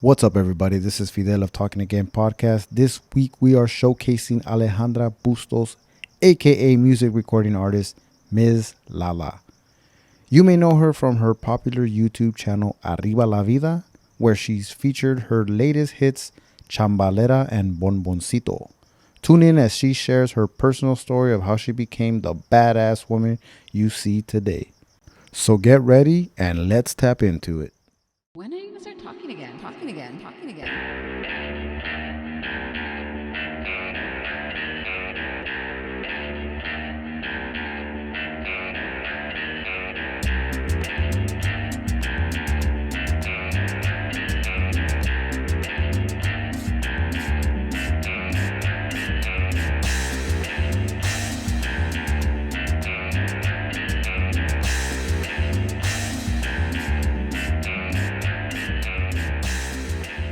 What's up, everybody? This is Fidel of Talking Again podcast. This week we are showcasing Alejandra Bustos, aka music recording artist Ms. LALA. You may know her from her popular YouTube channel Arriba la Vida, where she's featured her latest hits Chambalera and Bonboncito. Tune in as she shares her personal story of how she became the badass woman you see today. So get ready and let's tap into it. When are you gonna start talking again? Talking again? Talking again?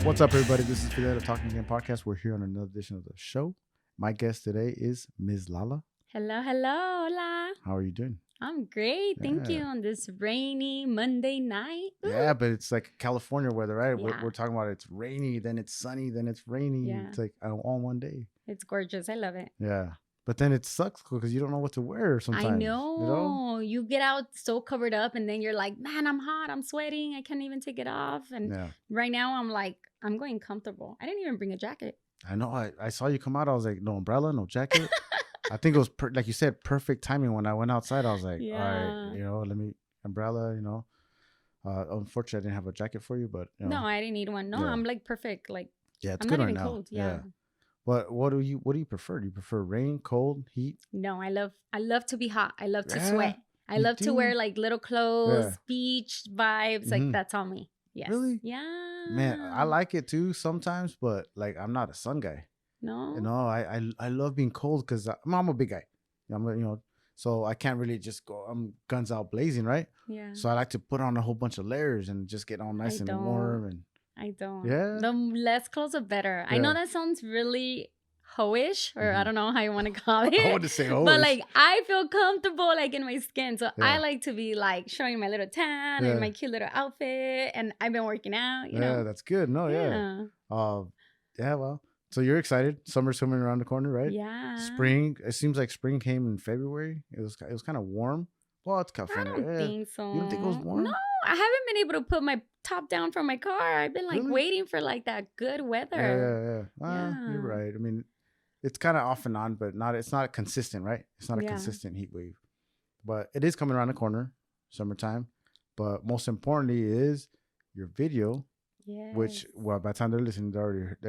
What's up, everybody? This is Fidel of Talking Again podcast. We're here on another edition of the show. My guest today is Ms. LALA. Hello, hello, hola. How are you doing? I'm great. Thank you Yeah. on this rainy Monday night. Ooh. Yeah, but it's like California weather, right? Yeah. We're talking about it's rainy, then it's sunny, then it's rainy. Yeah. It's like all one day. It's gorgeous. I love it. Yeah. But then it sucks because you don't know what to wear sometimes. I know. You get out so covered up and then you're like, man, I'm hot. I'm sweating. I can't even take it off. And Yeah. right now I'm like, I'm going comfortable. I didn't even bring a jacket. I know. I saw you come out. I was like, no umbrella, no jacket. I think it was, like you said, perfect timing. When I went outside, I was like, all right, let me, umbrella, unfortunately, I didn't have a jacket for you, but. No, I didn't need one. No, Yeah. I'm like perfect. Like, Yeah, it's I'm good not right even now. cold. Yeah. But what do you prefer? Do you prefer rain, cold, heat? No, I love to be hot. I love to Yeah, sweat. I you love to wear do? like little clothes, Yeah. beach vibes. Like Mhm. that's all me. Yes. Really? Yeah. Man, I like it too sometimes, but like I'm not a sun guy. No. I love being cold because I'm a big guy. So I can't really just go. I'm guns out blazing, right? Yeah. So I like to put on a whole bunch of layers and just get all nice and warm. And I don't. Yeah? The less clothes the better. I know Yeah. that sounds really hoish, or I Mhm. don't know how you want to call it. I want to say But always. like I feel comfortable like in my skin. So Yeah. I like to be like showing my little tan Yeah. and my cute little outfit. And I've been working out, you know. That's good. No, yeah. Well, so you're excited. Summer's coming around the corner, right? Yeah. Spring. It seems like spring came in February. It was kind of warm. Well, it's I California. don't think so. You don't think it was warm? No, I haven't been able to put my top down from my car. I've been like Really? waiting for like that good weather. Yeah. You're Yeah. right. I mean, it's kind of off and on, but it's not consistent, right? It's not a Yeah. consistent heat wave. But it is coming around the corner, summertime. But most importantly is your video, Yes. which by the time they're listening, they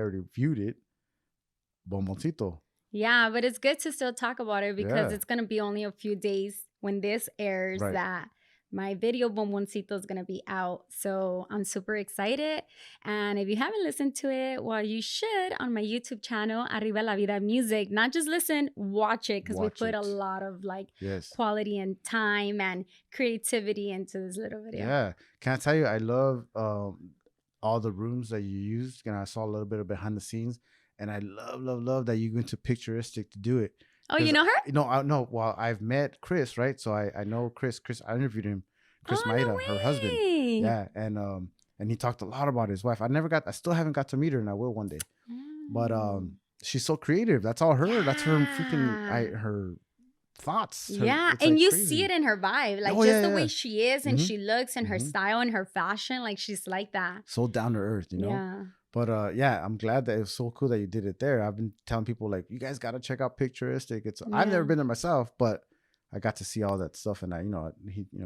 already viewed it. Bomboncito. Yeah, but it's good to still talk about it because Yeah. it's gonna be only a few days when this airs Right. that my video Bomboncito is gonna be out. So I'm super excited. And if you haven't listened to it, well, you should on my YouTube channel, Arriba la Vida Music. Not just listen, watch it because we Watch put a it. lot of like Yes. quality and time and creativity into this little video. Yeah. Can I tell you, I love all the rooms that you used. And I saw a little bit of behind the scenes. And I love that you went to Picturestic to do it. Oh, you know her? No. Well, I've met Chris, right? So I know Chris. I interviewed him. Chris Oh, Maida, no her husband. way. Yeah, and he talked a lot about his wife. I still haven't got to meet her, and I will one day. But she's so creative. That's all her. That's her freaking her thoughts. Yeah, it's and like you crazy. see it in her vibe, like Oh, just yeah, the yeah. way she is and Mhm. she looks and her Mhm. style and her fashion, like she's like that. So down to earth, you know. Yeah. But I'm glad that it was so cool that you did it there. I've been telling people like, you guys got to check out Picturestic. I've never Yeah. been there myself, but I got to see all that stuff, and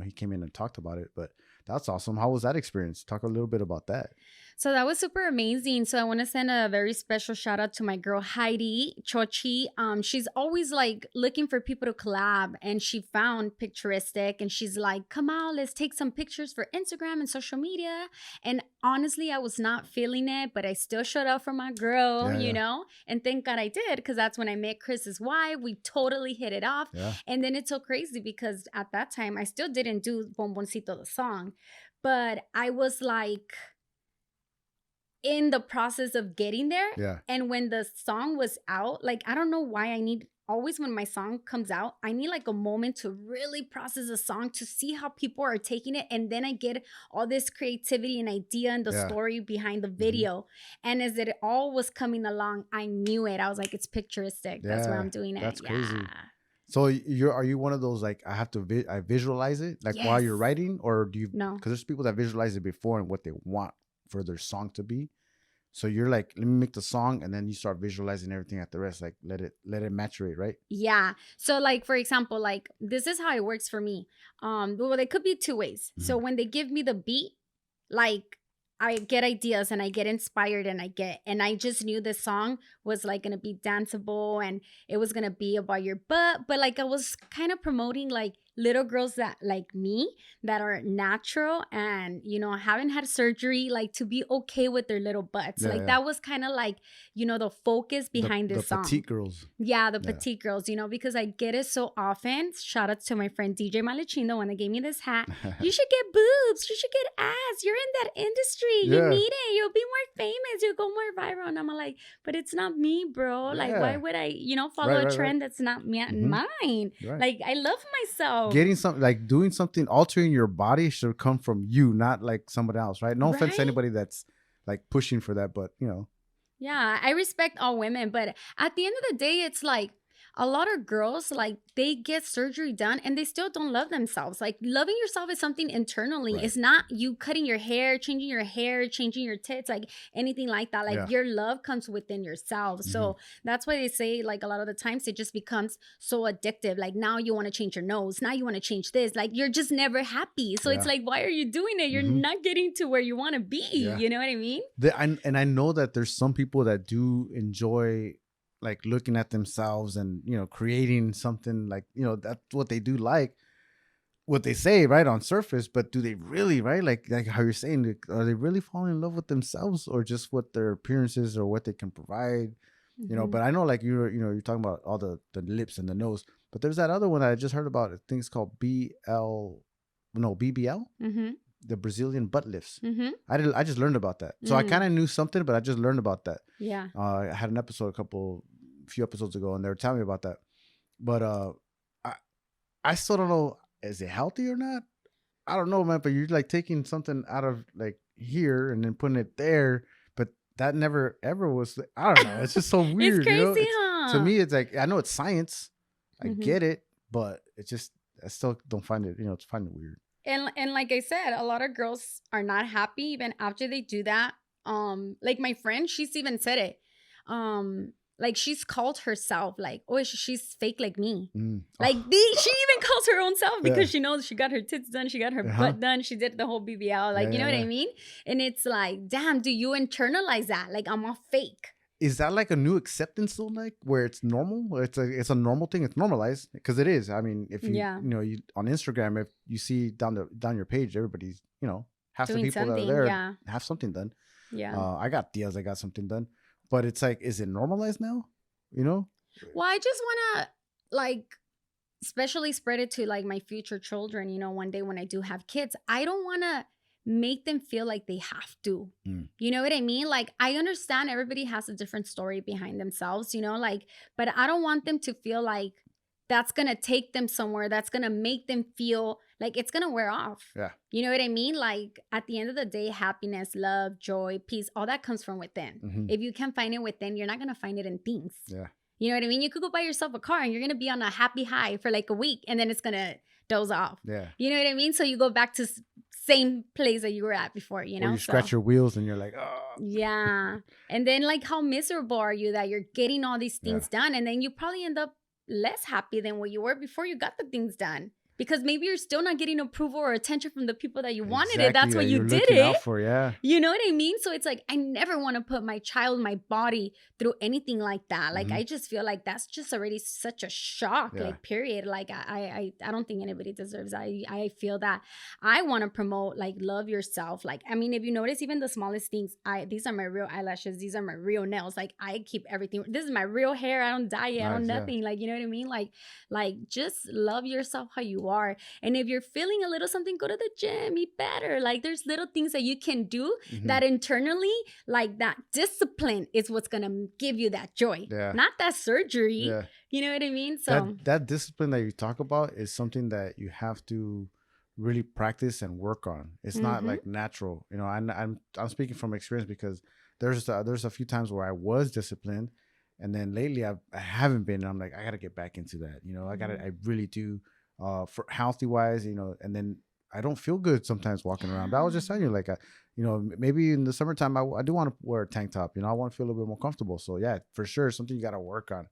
he came in and talked about it. But that's awesome. How was that experience? Talk a little bit about that. So that was super amazing. So I want to send a very special shout out to my girl Heidi Chochi. She's always like looking for people to collab, and she found Picturestic, and she's like, "Come out, let's take some pictures for Instagram and social media." And honestly, I was not feeling it, but I still showed up for my girl, Yeah, you yeah. know. And thank God I did, because that's when I met Chris's wife. We totally hit it off. Yeah. And then it's so crazy because at that time I still didn't do Bomboncito the song, but I was like in the process of getting there. Yeah. And when the song was out, like I don't know why always when my song comes out, I need like a moment to really process the song to see how people are taking it. And then I get all this creativity and idea and the Yeah. story behind the Mhm. video. And as it all was coming along, I knew it. I was like, it's picturistic. That's where Yeah, I'm doing it. that's Yeah. crazy. So are you one of those like I have to I visualize it like while Yes. you're writing, or do you? No. Because there's people that visualize it before and what they want for their song to be. So you're like, let me make the song, and then you start visualizing everything at the rest. Like let it maturate, right? Yeah. So like for example, like this is how it works for me. Well, it could be two ways. So Mhm. when they give me the beat, like I get ideas and I get inspired and I just knew this song was like gonna be danceable and it was gonna be about your butt, but like I was kind of promoting like little girls that like me that are natural and haven't had surgery, like to be okay with their little butts. Yeah, Like yeah. that was kind of like the focus behind The this song. petite girls. Yeah, the Yeah. petite girls, because I get it so often. Shout out to my friend DJ Malechino when they gave me this hat. You should get boobs. You should get ass. You're in that industry. You Yeah. need it. You'll be more famous. You'll go more viral. And I'm like, but it's not me, bro. Like, why Yeah. would I, follow Right, a right, right. trend that's not me, Hmm. mine? Right. Like, I love myself. Getting something like doing something, altering your body should come from you, not like somebody else, right? No offense to Right? anybody that's like pushing for that, but Yeah, I respect all women, but at the end of the day, it's like a lot of girls, like they get surgery done and they still don't love themselves. Like loving yourself is something internally. Right. It's not you cutting your hair, changing your tits, like anything like that. Like Yeah. your love comes within yourself. So that's why they say like a lot of the times it just becomes so addictive. Like now you want to change your nose. Now you want to change this. Like you're just never happy. So it's Yeah. like, why are you doing it? You're not getting to where you want to be. Yeah. You know what I mean? And I know that there's some people that do enjoy like looking at themselves and creating something like that's what they do, like what they say right on surface, but do they really, right, like how you're saying, like, are they really falling in love with themselves or just what their appearances or what they can provide? But I know like you're talking about all the lips and the nose, but there's that other one that I just heard about. I think it's called BBL, the Brazilian butt lifts. I just learned about that, so I kind of knew something, but I just learned about that. Yeah. I had an episode few episodes ago, and they were telling me about that. But I still don't know, is it healthy or not? I don't know, man. But you're like taking something out of like here and then putting it there, but that never ever was. I don't know. It's just so weird. It's crazy, huh? To me, it's like I know it's science. I Mhm. get it, but it's just I still don't find it. It's find it weird. And like I said, a lot of girls are not happy even after they do that. Like my friend, she's even said it. Like she's called herself like, oh, she's fake like me. Like she even calls her own self because she knows she got her tits done, she got her butt done, she did the whole BBL. Like, you know what I mean? And it's like, damn, do you internalize that? Like, I'm a fake. Is that like a new acceptance though, like where it's normal, where it's a normal thing, it's normalized? Because it is. I mean, if you you on Instagram, if you see down your page, everybody's half doing the people that are there have something done. Yeah. I got deals, I got something done, but it's like, is it normalized now? Well, I just wanna like especially spread it to like my future children. One day when I do have kids, I don't wanna make them feel like they have to. You know what I mean? Like I understand everybody has a different story behind themselves, like, but I don't want them to feel like that's gonna take them somewhere, that's gonna make them feel like it's gonna wear off. Yeah. You know what I mean? Like at the end of the day, happiness, love, joy, peace, all that comes from within. If you can't find it within, you're not gonna find it in things. Yeah. You know what I mean? You could go buy yourself a car and you're gonna be on a happy high for like a week and then it's gonna doze off. Yeah. You know what I mean? So you go back to same place that you were at before, Or you so, scratch your wheels and you're like, oh. Yeah. And then like how miserable are you that you're getting all these things done and then you probably end up less happy than what you were before you got the things done. Because maybe you're still not getting approval or attention from the people that you wanted it. That's why you did it. Out for, yeah. You know what I mean? So it's like, I never want to put my child, my body through anything like that. Like, I just feel like that's just already such a shock, like, period. Like, I don't think anybody deserves that. I feel that I want to promote, like, love yourself. Like, I mean, if you notice, even the smallest things, these are my real eyelashes. These are my real nails. Like, I keep everything. This is my real hair. I don't dye it. I don't nothing. Like, you know what I mean? Like, just love yourself how you are. And if you're feeling a little something, go to the gym, eat better. Like there's little things that you can do that internally, like that discipline is what's going to give you that joy, not that surgery. Yeah. You know what I mean? So that discipline that you talk about is something that you have to really practice and work on. It's not like natural, you know. I'm speaking from experience because there's a few times where I was disciplined, and then lately I haven't been. And I'm like, I gotta get back into that, you know. I really do, for healthy wise, you know. And then I don't feel good sometimes walking around. But I was just telling you, like, you know, maybe in the summertime I do want to wear a tank top, you know. I want to feel a little bit more comfortable. So yeah, for sure, something you gotta work on.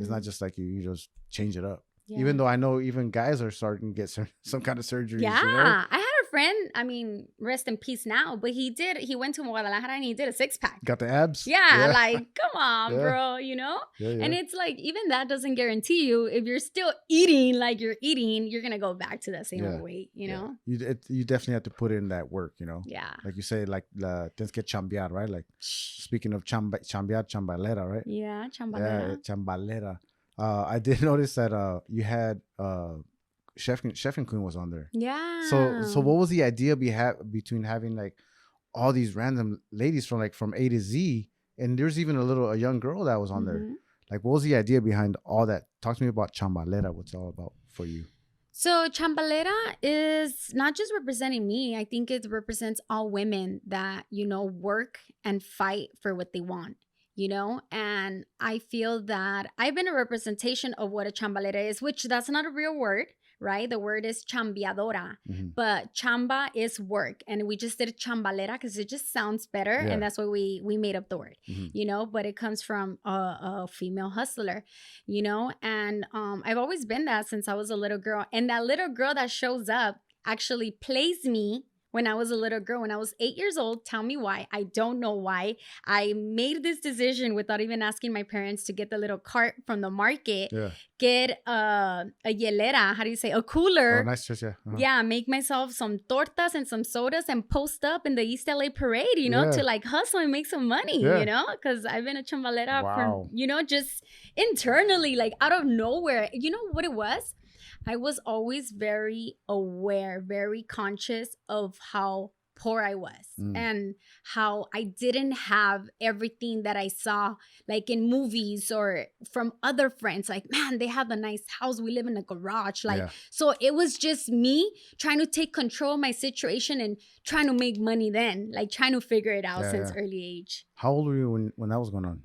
It's not just like you just change it up. Yeah. Even though I know even guys are starting to get some kind of surgeries. Yeah, you know? I had a friend. I mean, rest in peace now. But he went to Guadalajara and he did a 6-pack. Got the abs. Yeah, like come on, bro. You know. Yeah. And it's like even that doesn't guarantee you if you're still eating like you're eating, you're gonna go back to that same old weight. You know. You definitely have to put in that work. You know. Yeah. Like you say, like tienes que chambear, right? Like speaking of chambear, chambalera, right? Yeah, chambalera. Yeah, chambalera. I did notice that you had Chef and Queen was on there. Yeah. So what was the idea between having like all these random ladies from A to Z, and there's even a young girl that was on there. Like, what was the idea behind all that? Talk to me about chambalera. What's it all about for you? So chambalera is not just representing me. I think it represents all women that, you know, work and fight for what they want. You know, and I feel that I've been a representation of what a chambalera is, which that's not a real word, right? The word is chambeadora, but chamba is work. And we just did chambalera because it just sounds better. And that's why we made up the word, you know, but it comes from a female hustler, you know, and I've always been that since I was a little girl. And that little girl that shows up actually plays me. When I was a little girl, when I was 8 years old, tell me why. I don't know why. I made this decision without even asking my parents to get the little cart from the market, get a hielera, how do you say, a cooler. Oh, nice, yeah. Yeah, make myself some tortas and some sodas and post up in the East LA parade, you know, to like hustle and make some money, you know, because I've been a chambalera from, you know, just internally, like out of nowhere. You know what it was? I was always very aware, very conscious of how poor I was and how I didn't have everything that I saw like in movies or from other friends. Like, man, they have a nice house. We live in a garage. Like, so it was just me trying to take control of my situation and trying to make money then, like trying to figure it out since early age. How old were you when that was going on?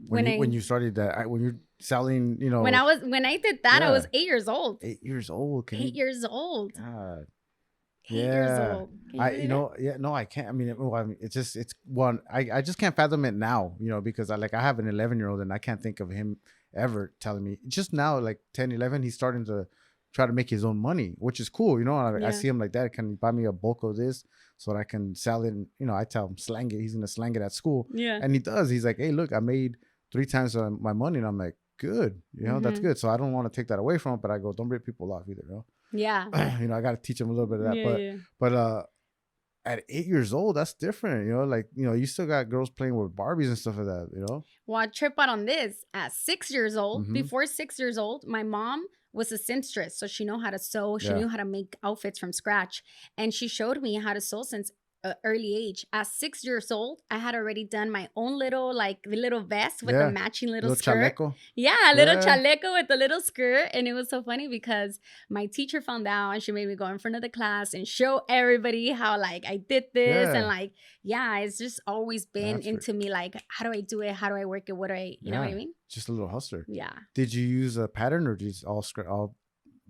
When you started that, when you're selling, you know. When I did that, I was 8 years old. 8 years old. 8 years old. God. 8 years old. I can't. I mean, it's one. I just can't fathom it now, you know, because I have an 11-year-old and I can't think of him ever telling me. Just now, like 10, 11, he's starting to try to make his own money, which is cool, you know. I see him like that. Can you buy me a bulk of this so that I can sell it? And, you know, I tell him slang it. He's gonna slang it at school. Yeah, and he does. He's like, hey, look, I made 3 times my money, and I'm like, good, you know, that's good. So I don't want to take that away from him, but I go, don't rip people off either, you know. Yeah. You know, I got to teach him a little bit of that. But at 8 years old, that's different, you know. Like, you know, you still got girls playing with Barbies and stuff like that, you know. Well, I trip out on this at 6 years old. Before 6 years old, my mom was a seamstress, so she knew how to sew. She knew how to make outfits from scratch, and she showed me how to sew since early age. At 6 years old, I had already done my own little vest with the matching little skirt. Chaleco. Yeah, little chaleco with the little skirt. And it was so funny because my teacher found out and she made me go in front of the class and show everybody how like I did this. And like, it's just always been into me, like, how do I do it? How do I work it? What do I, you know what I mean? Just a little hustler. Yeah. Did you use a pattern or did you all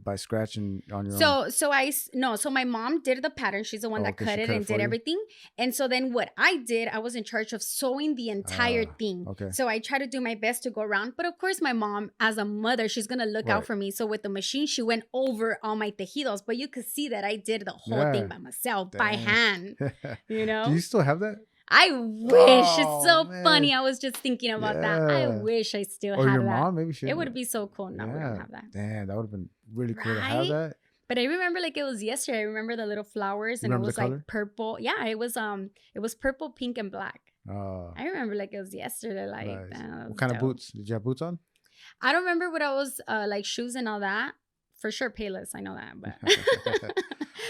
by scratching on your own? So my mom did the pattern. She's the one that cut it and did everything. And so then what I did, I was in charge of sewing the entire thing. Okay. So I tried to do my best to go around. But of course, my mom, as a mother, she's going to look out for me. So with the machine, she went over all my tejidos. But you could see that I did the whole thing by myself, by hand. You know? Do you still have that? I wish. It's so funny. I was just thinking about that. I wish I still had that. Or your mom, maybe she. It would be so cool. No, we don't have that. Damn, that would have been really cool to have that. But I remember like it was yesterday. I remember the little flowers and it was like purple. Yeah, it was purple, pink, and black. I remember like it was yesterday. Like nice. What kind of boots? Did you have boots on? I don't remember what I was like shoes and all that. for sure Payless. I know that,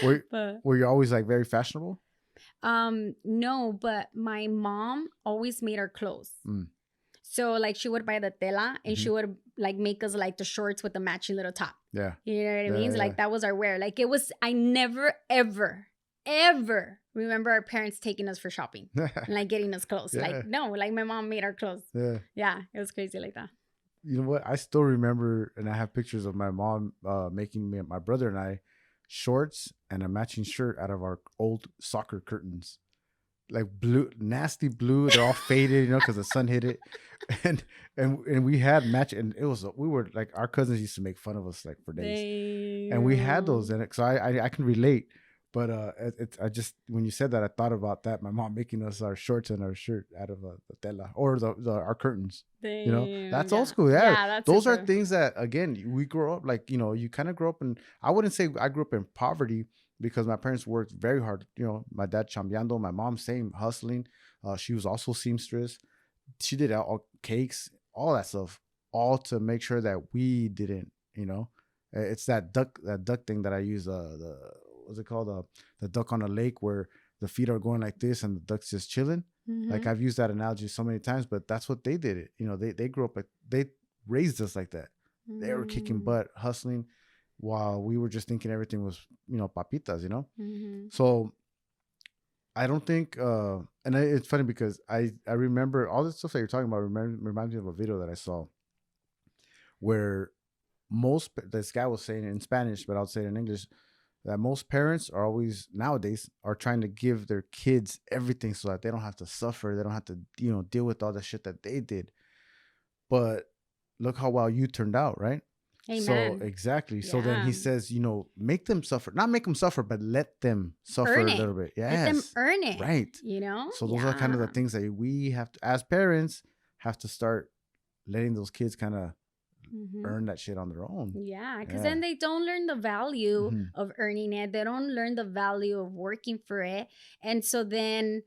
were but were you always like very fashionable? no, but my mom always made our clothes. Mm. So like she would buy the tela and she Mhm. would like make us like the shorts with the matching little top. Yeah. You know what I Yeah, mean? yeah, Like that was our wear. Like it was, I never, ever, ever remember our parents taking us for shopping yeah. and like getting us clothes. Yeah. Like, no, like my mom made our clothes. Yeah. Yeah, it was crazy like that. You know what? I still remember, and I have pictures of my mom making me, my brother and I, shorts and a matching shirt out of our old soccer curtains, like blue, nasty blue. They're all faded, because the sun hit it, and and we had match, and it was we were like our cousins used to make fun of us like for days, and we had those, Damn. and so I can relate. But I just when you said that, I thought about that. My mom making us our shorts and our shirt out of the tela or our curtains. Damn. That's old Yeah. school. Yeah, Yeah, that's those are super. things that again we grow up like you kind of grow up in. I wouldn't say I grew up in poverty because my parents worked very hard. My dad chambeando, my mom same hustling. She was also seamstress. She did all cakes, all that stuff, all to make sure that we didn't. It's that duck thing that I use. The what's it called? The duck on a lake where the feet are going like this and the duck's just chilling. Like Mhm. I've used that analogy so many times, but that's what they did. They grew up like they raised us like that. They were kicking Mm. butt, hustling, while we were just thinking everything was papitas. Mhm. So I don't think, and it's funny because I remember all the stuff that you're talking about. Reminds me of a video that I saw where this guy was saying it in Spanish, but I'll say it in English, that most parents are always nowadays are trying to give their kids everything so that they don't have to suffer, they don't have to deal with all the shit that they did. But look how well you turned out, right? So Amen. exactly. So then Yeah. he says, make them suffer, not make them suffer, but let them suffer Earn a it. little bit. Let them Yes, earn it. right. So those are kind of the Yeah. things that we have to, as parents, have to start letting those kids kind of Mhm. earn that shit on their own. Yeah, because Yeah. then they don't learn the value Mhm. of earning it. They don't learn the value of working for it. And so then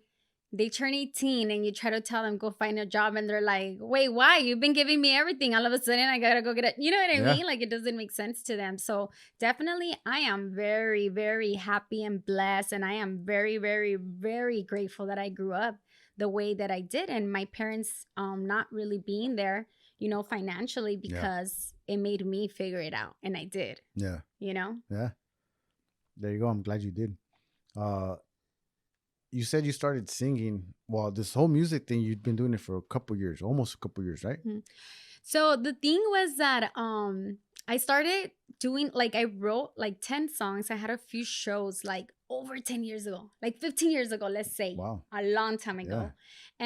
they turn 18 and you try to tell them go find a job and they're like, wait, why? You've been giving me everything. All of a sudden I gotta go get it. You know what I Yeah. mean? Like it doesn't make sense to them. So definitely I am very, very happy and blessed. And I am very, very, very grateful that I grew up the way that I did. And my parents not really being there, financially, Yeah. because it made me figure it out. And I did, Yeah. you know? Yeah. There you go. I'm glad you did. You said you started singing. Well, this whole music thing, you've been doing it for a couple years, almost a couple years, right? Mhm. So the thing was that I started doing, like, I wrote like 10 songs. I had a few shows like over 10 years ago, like 15 years ago, let's say. Wow. A long time ago. Yeah.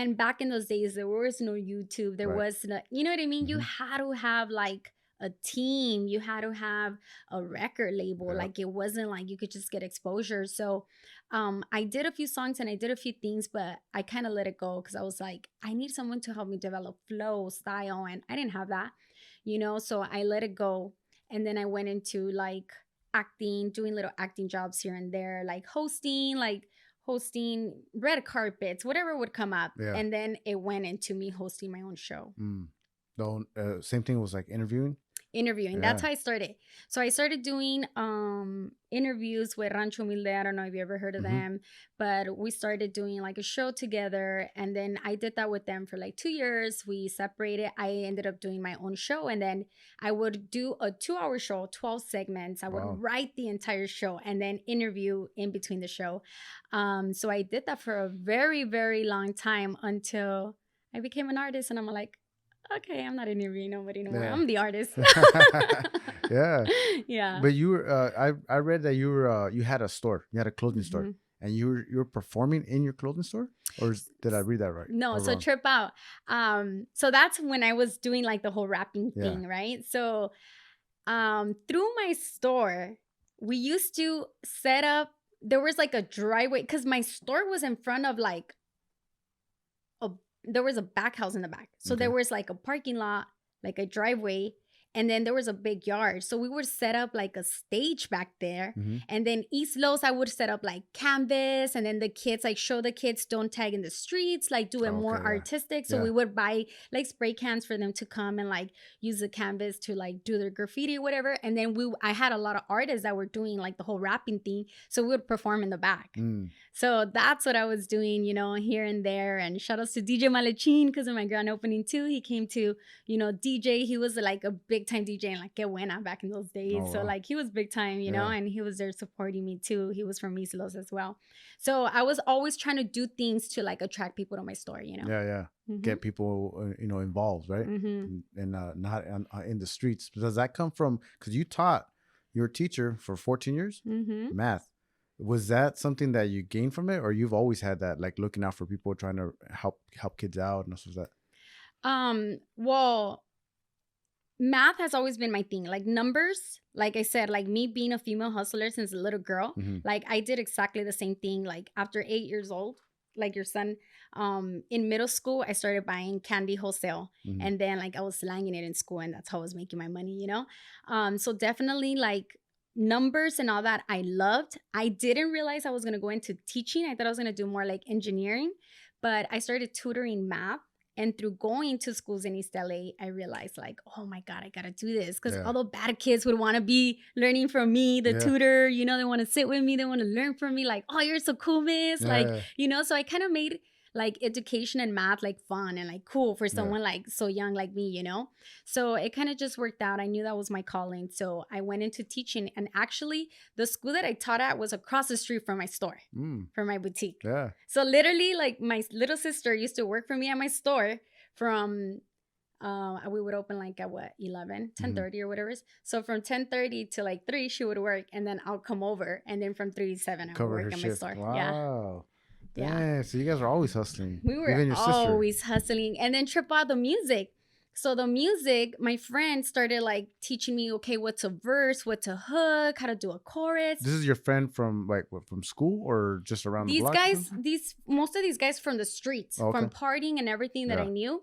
And back in those days there was no YouTube. There Right. was no, you know what I mean? You Mhm. had to have like a team. You had to have a record label. Yeah. Like it wasn't like you could just get exposure. So I did a few songs and I did a few things, but I kind of let it go because I was like, I need someone to help me develop flow, style, and I didn't have that, so I let it go. And then I went into like acting, doing little acting jobs here and there, like hosting red carpets, whatever would come up. Yeah. And then it went into me hosting my own show. Don't same thing was like interviewing. Interviewing. That's how I started. So I started doing interviews with Rancho Humilde. I don't know if you ever heard of them, but we started doing like a show together. And then I did that with them for like 2 years. We separated. I ended up doing my own show. And then I would do a 2-hour show, 12 segments. I would Wow. write the entire show and then interview in between the show. So I did that for a very, very long time until I became an artist. And I'm like, okay, I'm not interviewing nobody anymore. Yeah. I'm the artist. Yeah. Yeah. But you were I read that you had a store. You had a clothing store. Mhm. And you were performing in your clothing store? Or did I read that right? No, or so wrong? Trip Out. So that's when I was doing like the whole rapping Yeah. thing, right? So through my store, we used to set up, there was like a driveway because my store was in front of like there was a back house in the back. So Okay. there was like a parking lot, like a driveway, And then there was a big yard. So we would set up like a stage back there. Mm-hmm. And then East Los, I would set up like canvas. And then the kids, like show the kids don't tag in the streets, like do it more Okay, yeah. artistic. So Yeah. we would buy like spray cans for them to come and like use the canvas to like do their graffiti or whatever. And then I had a lot of artists that were doing like the whole rapping thing. So we would perform in the back. So that's what I was doing, you know, here and there. And shout outs to DJ Malachin because of my grand opening too. He came to, you know, DJ. He was like a big time DJ and like Que Buena back in those days. Oh, so wow. like he was big time, you know, and he was there supporting me too. He was from East Los as well. So I was always trying to do things to like attract people to my store, you know. Yeah. Get people, you know, involved, right? And not in the streets. Does that come from, because you taught, you were a teacher for 14 years, math. Was that something that you gained from it, or you've always had that, like looking out for people, trying to help kids out and stuff like that? Well, math has always been my thing. Like numbers, like I said, like me being a female hustler since a little girl, like I did exactly the same thing. Like after 8 years old, like your son, in middle school, I started buying candy wholesale. And then like I was slanging it in school, and that's how I was making my money, you know? So definitely like numbers and all that I loved. I didn't realize I was going to go into teaching. I thought I was going to do more like engineering, but I started tutoring math. And through going to schools in East LA, I realized like, oh my God, I got to do this. Because all the bad kids would want to be learning from me, the tutor, you know, they want to sit with me. They want to learn from me. Like, oh, you're so cool, miss. Like, you know, so I kind of made like education and math like fun and like cool for someone like so young like me, you know? So it kind of just worked out. I knew that was my calling. So I went into teaching, and actually the school that I taught at was across the street from my store, from my boutique. So literally like my little sister used to work for me at my store from we would open like at what 10:30 or whatever. So from 10:30 to like 3 she would work, and then I'll come over, and then from 3 to 7 I would work at my store. Wow. Yeah. So you guys were always hustling. We were always hustling. And then trip out the music. So the music, my friend started like teaching me, okay, what to verse, what to hook, how to do a chorus. This is your friend from like what, from school or just around the block? Most of these guys from the streets, from partying and everything that I knew.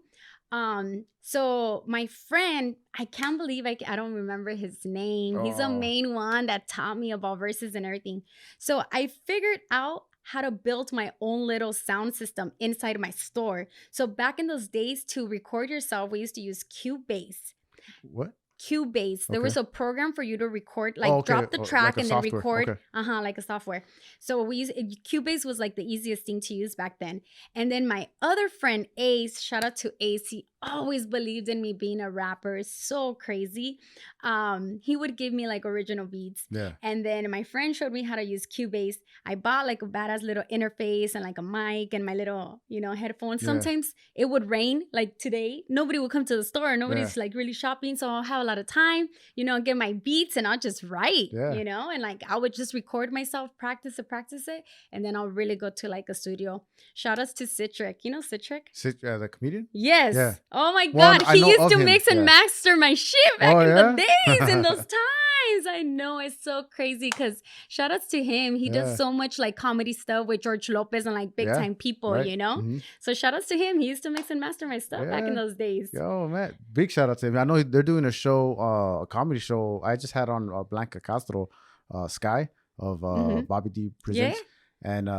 So my friend, I can't believe I don't remember his name. He's the main one that taught me about verses and everything. So I figured out how to build my own little sound system inside my store. So back in those days, to record yourself, we used to use Cubase. What? Cubase. There was a program for you to record, like drop the track like and then record. Like a software. So Cubase was like the easiest thing to use back then. And then my other friend Ace, shout out to Ace, he always believed in me being a rapper. So crazy. He would give me like original beats. And then my friend showed me how to use Cubase. I bought like a badass little interface and like a mic and my little, you know, headphones. Sometimes it would rain, like today. Nobody would come to the store. Nobody's like really shopping. So I'll have a lot of time, you know, get my beats and I'll just write, you know, and like I would just record myself, practice it, and then I'll really go to like a studio. Shout outs to Citric. You know Citric? The comedian? Yes. Yeah. Oh my God. He used to mix and master my shit back in the days, in those times. I know, it's so crazy because shout outs to him. He does so much like comedy stuff with George Lopez and like big time people, you know? So shout outs to him. He used to mix and master my stuff back in those days. Yo, man. Big shout out to him. I know they're doing a show, a comedy show. I just had on Blanca Castro, Sky of Bobby D Presents. And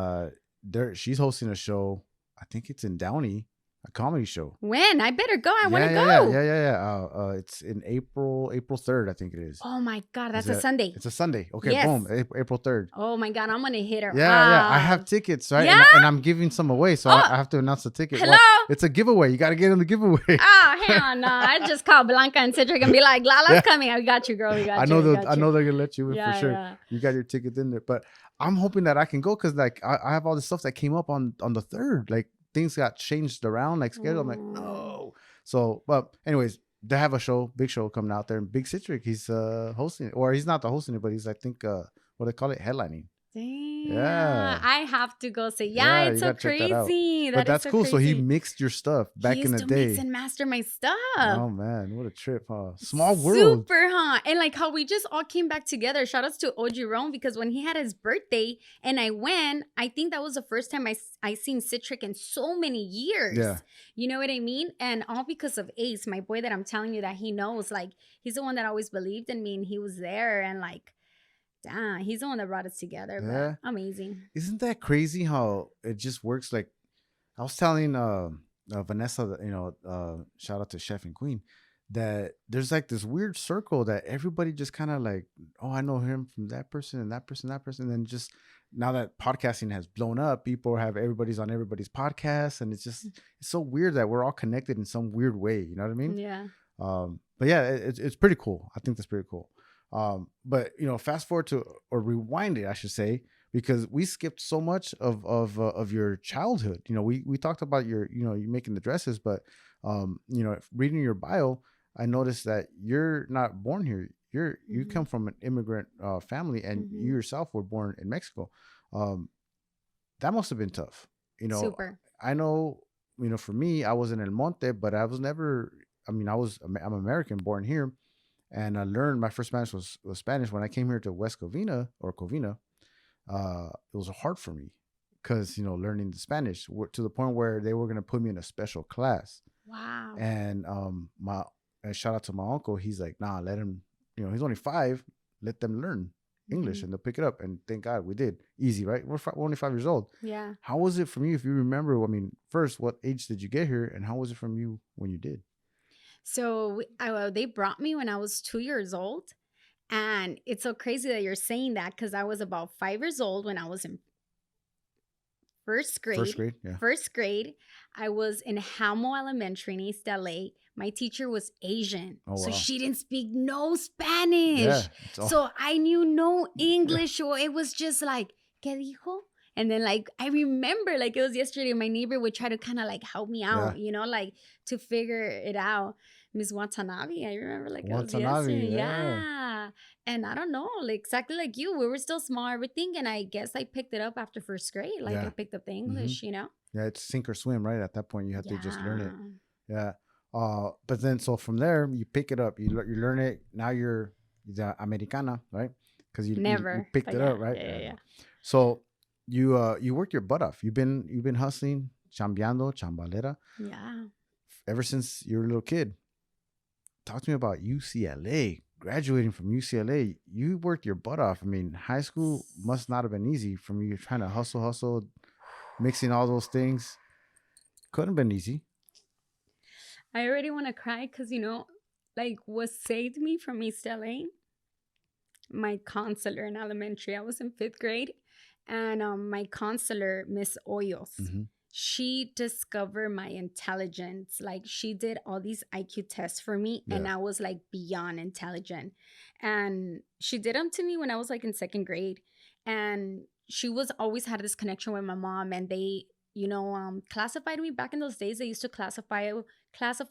she's hosting a show. I think it's in Downey. A comedy show. When? I better go. I want to go. Yeah. It's in April 3rd, I think it is. Oh my God, that's a Sunday. It's a Sunday. Okay, boom. April 3rd. Oh my God, I'm gonna hit her. Yeah. I have tickets, right? Yeah? And I'm giving some away, so I have to announce the ticket. Hello? Well, it's a giveaway. You got to get in the giveaway. Oh hell no! I just call Blanca and Citric and be like, "Lala's coming. I got you, girl. We got you." I know they're gonna let you in for sure. Yeah. You got your tickets in there, but I'm hoping that I can go because like I have all this stuff that came up on the 3rd, like. Things got changed around, like schedule. I'm like, no. So, but anyways, they have a show, big show coming out there. And Big Citric, he's hosting it, or he's not the hosting it, but he's I think what they call it, headlining. Damn. Yeah. I have to go say, yeah, Yeah, it's you so gotta check that out. crazy. But That is that's so cool. So he crazy. mixed your stuff He back in used the to mix day. and master my stuff. Oh man, what a trip, huh? Small world. Super, huh? And like how we just all came back together. Shout outs to OG Rome because when he had his birthday and I went, I think that was the first time I seen Citric in so many years. Yeah. You know what I mean? And all because of Ace, my boy that I'm telling you that he knows. Like, he's the one that always believed in me and he was there. And like, damn, he's the one that brought us together. Yeah. But amazing. Isn't that crazy how it just works? Like I was telling Vanessa, shout out to Chef and Queen, that there's like this weird circle that everybody just kind of like, oh, I know him from that person and that person, that person. And then just now that podcasting has blown up, people have everybody's on everybody's podcast. And it's so weird that we're all connected in some weird way. You know what I mean? Yeah. But yeah, it's pretty cool. I think that's pretty cool. But fast forward to, or rewind it, I should say, because we skipped so much of your childhood. We talked about you making the dresses, but reading your bio, I noticed that you're not born here. You come from an immigrant family, and you yourself were born in Mexico. That must have been tough. Super. I know, for me, I was in El Monte, but I was never. I'm American, born here. And I learned my first Spanish was Spanish. When I came here to West Covina or Covina, it was hard for me because, learning the Spanish to the point where they were going to put me in a special class. Wow. And and shout out to my uncle. He's like, nah, let him, he's only 5. Let them learn English and they'll pick it up. And thank God we did. Easy, right? We're only 5 years old. Yeah. How was it from you, if you remember? First, what age did you get here? And how was it from you when you did? So they brought me when I was 2 years old. And it's so crazy that you're saying that because I was about 5 years old when I was in first grade. First grade, yeah. First grade. I was in Hecho Elementary in East LA. My teacher was Asian. Oh, so wow. she didn't speak no Spanish. Yeah, so I knew no English. Or it was just like, ¿qué dijo? And then like I remember like it was yesterday, my neighbor would try to kind of like help me out, like to figure it out. Miss Watanabe, I remember like Watanabe, it was yesterday. Yeah. And I don't know, like exactly like you, we were still small, everything. And I guess I picked it up after first grade. Like I picked up the English, Yeah, it's sink or swim, right? At that point, you have to just learn it. Yeah. But then so from there, you pick it up, you learn it. Now you're the Americana, right? Because you picked it up, right? Yeah. So you worked your butt off. You've been hustling, chambeando, chambalera. Yeah. Ever since you were a little kid. Talk to me about UCLA. Graduating from UCLA, you worked your butt off. High school must not have been easy from you trying to hustle, mixing all those things. Couldn't have been easy. I already want to cry because, like what saved me from East LA, my counselor in elementary. I was in 5th grade. And my counselor, Miss Hoyos, she discovered my intelligence. Like she did all these IQ tests for me and I was like beyond intelligent. And she did them to me when I was like in 2nd grade. And she was always had this connection with my mom, and they, classified me back in those days. They used to classify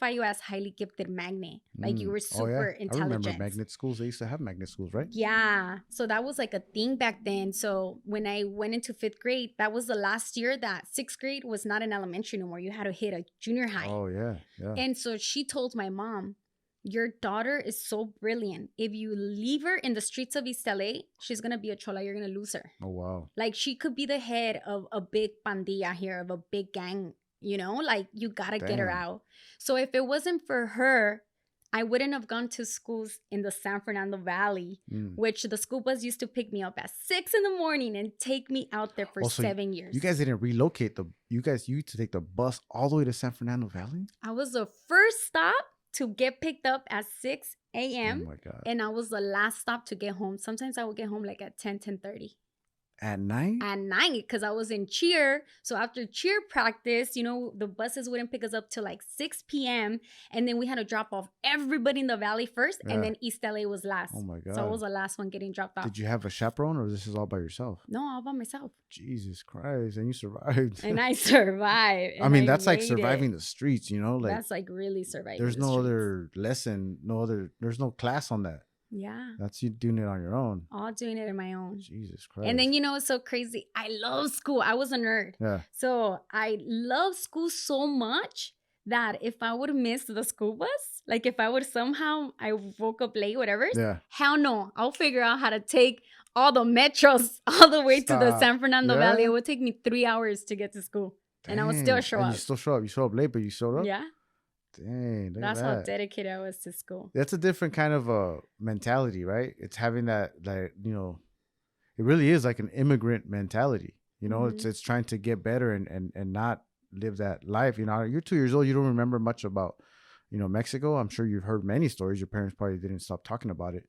you as highly gifted magnet. Like you were super intelligent. I remember magnet schools. They used to have magnet schools, right? Yeah. So that was like a thing back then. So when I went into 5th grade, that was the last year that 6th grade was not an elementary anymore. You had to hit a junior high. Oh, yeah. And so she told my mom, your daughter is so brilliant. If you leave her in the streets of East LA, she's going to be a chola. You're going to lose her. Oh, wow. Like she could be the head of a big pandilla here, of a big gang, like you got to get her out. So if it wasn't for her, I wouldn't have gone to schools in the San Fernando Valley, which the school bus used to pick me up at 6 a.m. and take me out there for 7 years. You guys didn't relocate you guys used to take the bus all the way to San Fernando Valley? I was the first stop to get picked up at 6 a.m. Oh my God. And I was the last stop to get home. Sometimes I would get home like at 10:30. At night? At night, because I was in cheer. So after cheer practice, the buses wouldn't pick us up till like 6 p.m. And then we had to drop off everybody in the valley first. And then East LA was last. Oh my God. So I was the last one getting dropped off. Did you have a chaperone, or this is all by yourself? No, all by myself. Jesus Christ. And you survived. And I survived. That's like surviving the streets, Like that's like really surviving. There's no other lesson, there's no class on that. Yeah. That's you doing it on your own. All doing it on my own. Jesus Christ. And then, it's so crazy. I love school. I was a nerd. Yeah. So I love school so much that if I would miss the school bus, like if I would somehow, I woke up late, whatever. Yeah. Hell no. I'll figure out how to take all the metros all the way to the San Fernando Valley. It would take me 3 hours to get to school. Dang. And I would still show up. You still show up. You show up late, but you showed up? Yeah. Dang. That's how dedicated I was to school. That's a different kind of mentality, right? It's having that, it really is like an immigrant mentality. It's trying to get better and not live that life. You're 2 years old. You don't remember much about, Mexico. I'm sure you've heard many stories. Your parents probably didn't stop talking about it.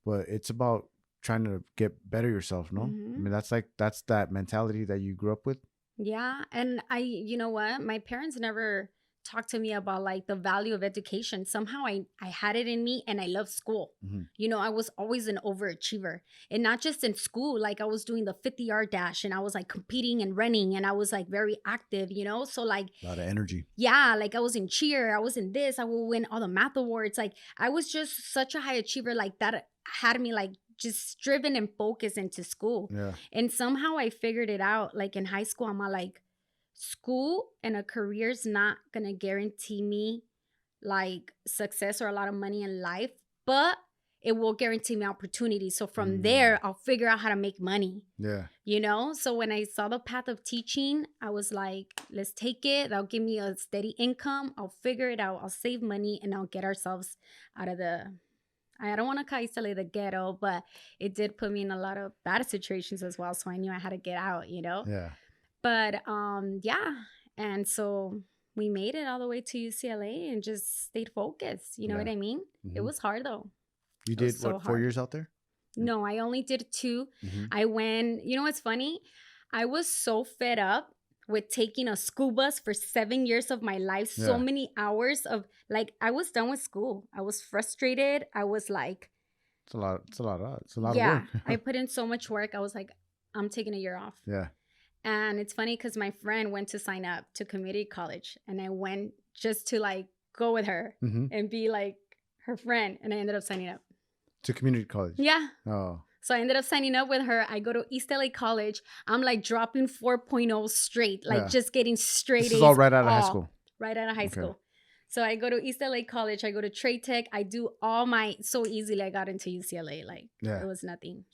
But it's about trying to get better yourself, no? I mean, that's that mentality that you grew up with. Yeah. And you know what? My parents never talked to me about like the value of education. Somehow I had it in me and I love school. I was always an overachiever, and not just in school. Like I was doing the 50-yard dash and I was like competing and running and I was like very active, so like a lot of energy. Yeah. Like I was in cheer. I was in this. I will win all the math awards. Like I was just such a high achiever. Like that had me like just driven and focused into school. Yeah. And somehow I figured it out. Like in high school, I'm like, school and a career is not gonna guarantee me like success or a lot of money in life, but it will guarantee me opportunity. So from there, I'll figure out how to make money. Yeah. So when I saw the path of teaching, I was like, let's take it. That'll give me a steady income. I'll figure it out. I'll save money and I'll get ourselves out of I don't want to call UCLA the ghetto, but it did put me in a lot of bad situations as well. So I knew I had to get out, Yeah. But yeah. And so we made it all the way to UCLA and just stayed focused. You know what I mean? It was hard though. You did what, 4 years out there? No, I only did 2. I went, what's funny? I was so fed up with taking a school bus for 7 years of my life. So many hours of like, I was done with school. I was frustrated. I was like, it's a lot of work. I put in so much work. I was like, I'm taking a year off. Yeah. And it's funny because my friend went to sign up to community college and I went just to like go with her and be like her friend. And I ended up signing up. To community college? Yeah. Oh. So I ended up signing up with her. I go to East LA College. I'm like dropping 4.0 straight, like just getting straight A's. This is all right out of high school? Right out of high school. So I go to East LA College. I go to Trade Tech. I do all so easily I got into UCLA. Like it was nothing.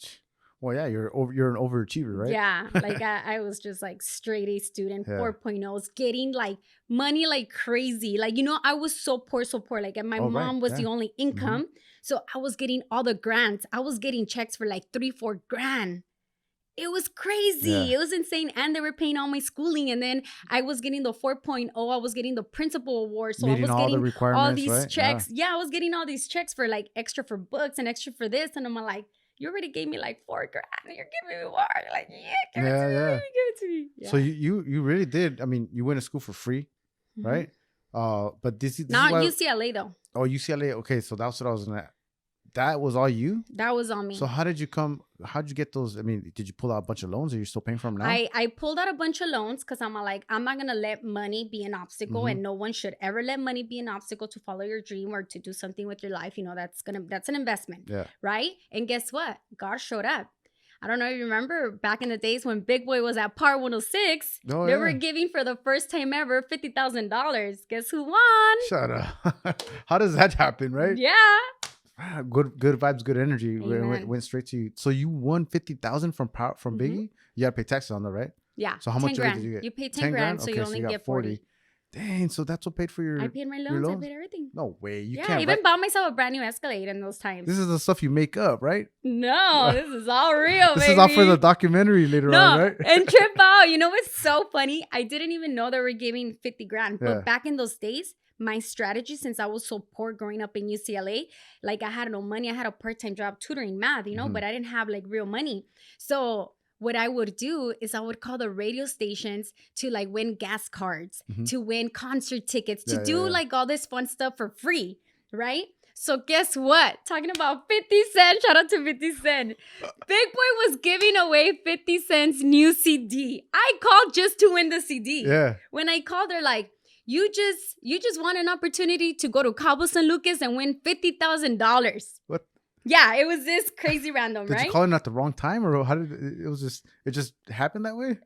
Well, yeah, you're an overachiever, right? Yeah, like I was just like straight A student, 4.0s, getting like money like crazy. Like, I was so poor. Like, and my mom was the only income. So I was getting all the grants. I was getting checks for like 3-4 grand. It was crazy. Yeah. It was insane. And they were paying all my schooling. And then I was getting the 4.0. I was getting the principal award. So meeting I was getting all these checks. Yeah, I was getting all these checks for like extra for books and extra for this. And I'm like, you already gave me like 4 grand. You're giving me more. You're like, give it to me. Give it to me. Yeah. So you really did. I mean, you went to school for free, right? But this not UCLA though. Oh, UCLA. Okay, so that's what I was gonna. That was all you? That was on me. So how'd you get those? I mean, did you pull out a bunch of loans? Or are you still paying for them now? I pulled out a bunch of loans because I'm like, I'm not going to let money be an obstacle. And no one should ever let money be an obstacle to follow your dream or to do something with your life. That's an investment. Yeah. Right? And guess what? God showed up. I don't know if you remember back in the days when Big Boy was at Par 106. They were giving for the first time ever $50,000. Guess who won? Shut up. How does that happen, right? Yeah. Good vibes, good energy. Went straight to you. So you won 50,000 from Biggie. You gotta pay taxes on that, right? Yeah. So how much did you get? You pay 10 grand, so you only get 40. Dang, so that's what paid for your. I paid my loans. I paid everything. No way, you can't. I even bought myself a brand new Escalade in those times. This is the stuff you make up, right? No, this is all real. This is all for the documentary later on, right? And trip out. You know what's so funny? I didn't even know they were giving 50 grand, but back in those days. My strategy, since I was so poor growing up in UCLA, like I had no money. I had a part-time job tutoring math, but I didn't have like real money. So what I would do is I would call the radio stations to like win gas cards, to win concert tickets, to do like all this fun stuff for free, right? So guess what? Talking about 50 Cent, shout out to 50 Cent. Big Boy was giving away 50 Cent's new CD. I called just to win the CD. Yeah. When I called, they're like, You just want an opportunity to go to Cabo San Lucas and win $50,000. What? Yeah, it was this crazy random, Did you right? call in at the wrong time, or how did it was just it just happened that way?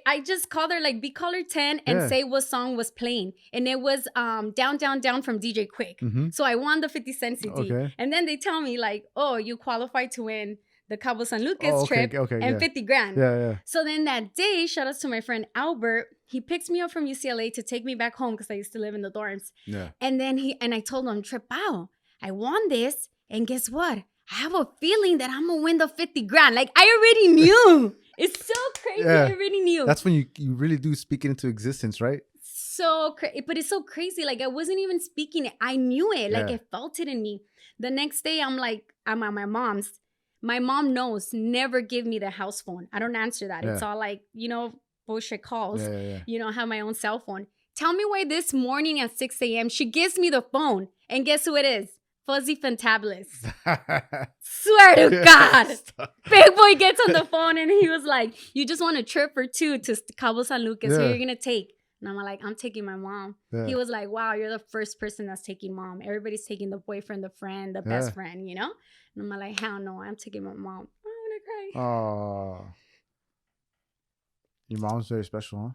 I just called her like be caller 10 and Yeah. say what song was playing. And it was Down Down Down from DJ Quick. Mm-hmm. So I won the 50 Cent CD. Okay. And then they tell me like, oh, you qualified to win the Cabo San Lucas Oh, okay, trip okay, and yeah. 50 grand. Yeah, yeah. So then that day, shout out to my friend Albert, he picks me up from UCLA to take me back home because I used to live in the dorms. Yeah. And then I told him, Trip out, I won this. And guess what? I have a feeling that I'm gonna win the 50 grand. Like I already knew. It's so crazy. Yeah. I already knew. That's when you really do speak it into existence, right? So crazy. But it's so crazy. Like I wasn't even speaking it. I knew it. Like Yeah. I felt it in me. The next day, I'm at my mom's. My mom knows, never give me the house phone. I don't answer that. Yeah. It's all like, bullshit calls. Yeah. I have my own cell phone. Tell me why this morning at 6 a.m. she gives me the phone. And guess who it is? Fuzzy Fantabulous. Swear to God. Big boy gets on the phone and he was like, you just want a trip or two to Cabo San Lucas. Who Yeah. you're going to take? And I'm like, I'm taking my mom. Yeah. He was like, wow, you're the first person that's taking mom. Everybody's taking the boyfriend, the friend, the best friend, And I'm like, hell no, I'm taking my mom. I'm going to cry. Oh. Your mom's very special, huh?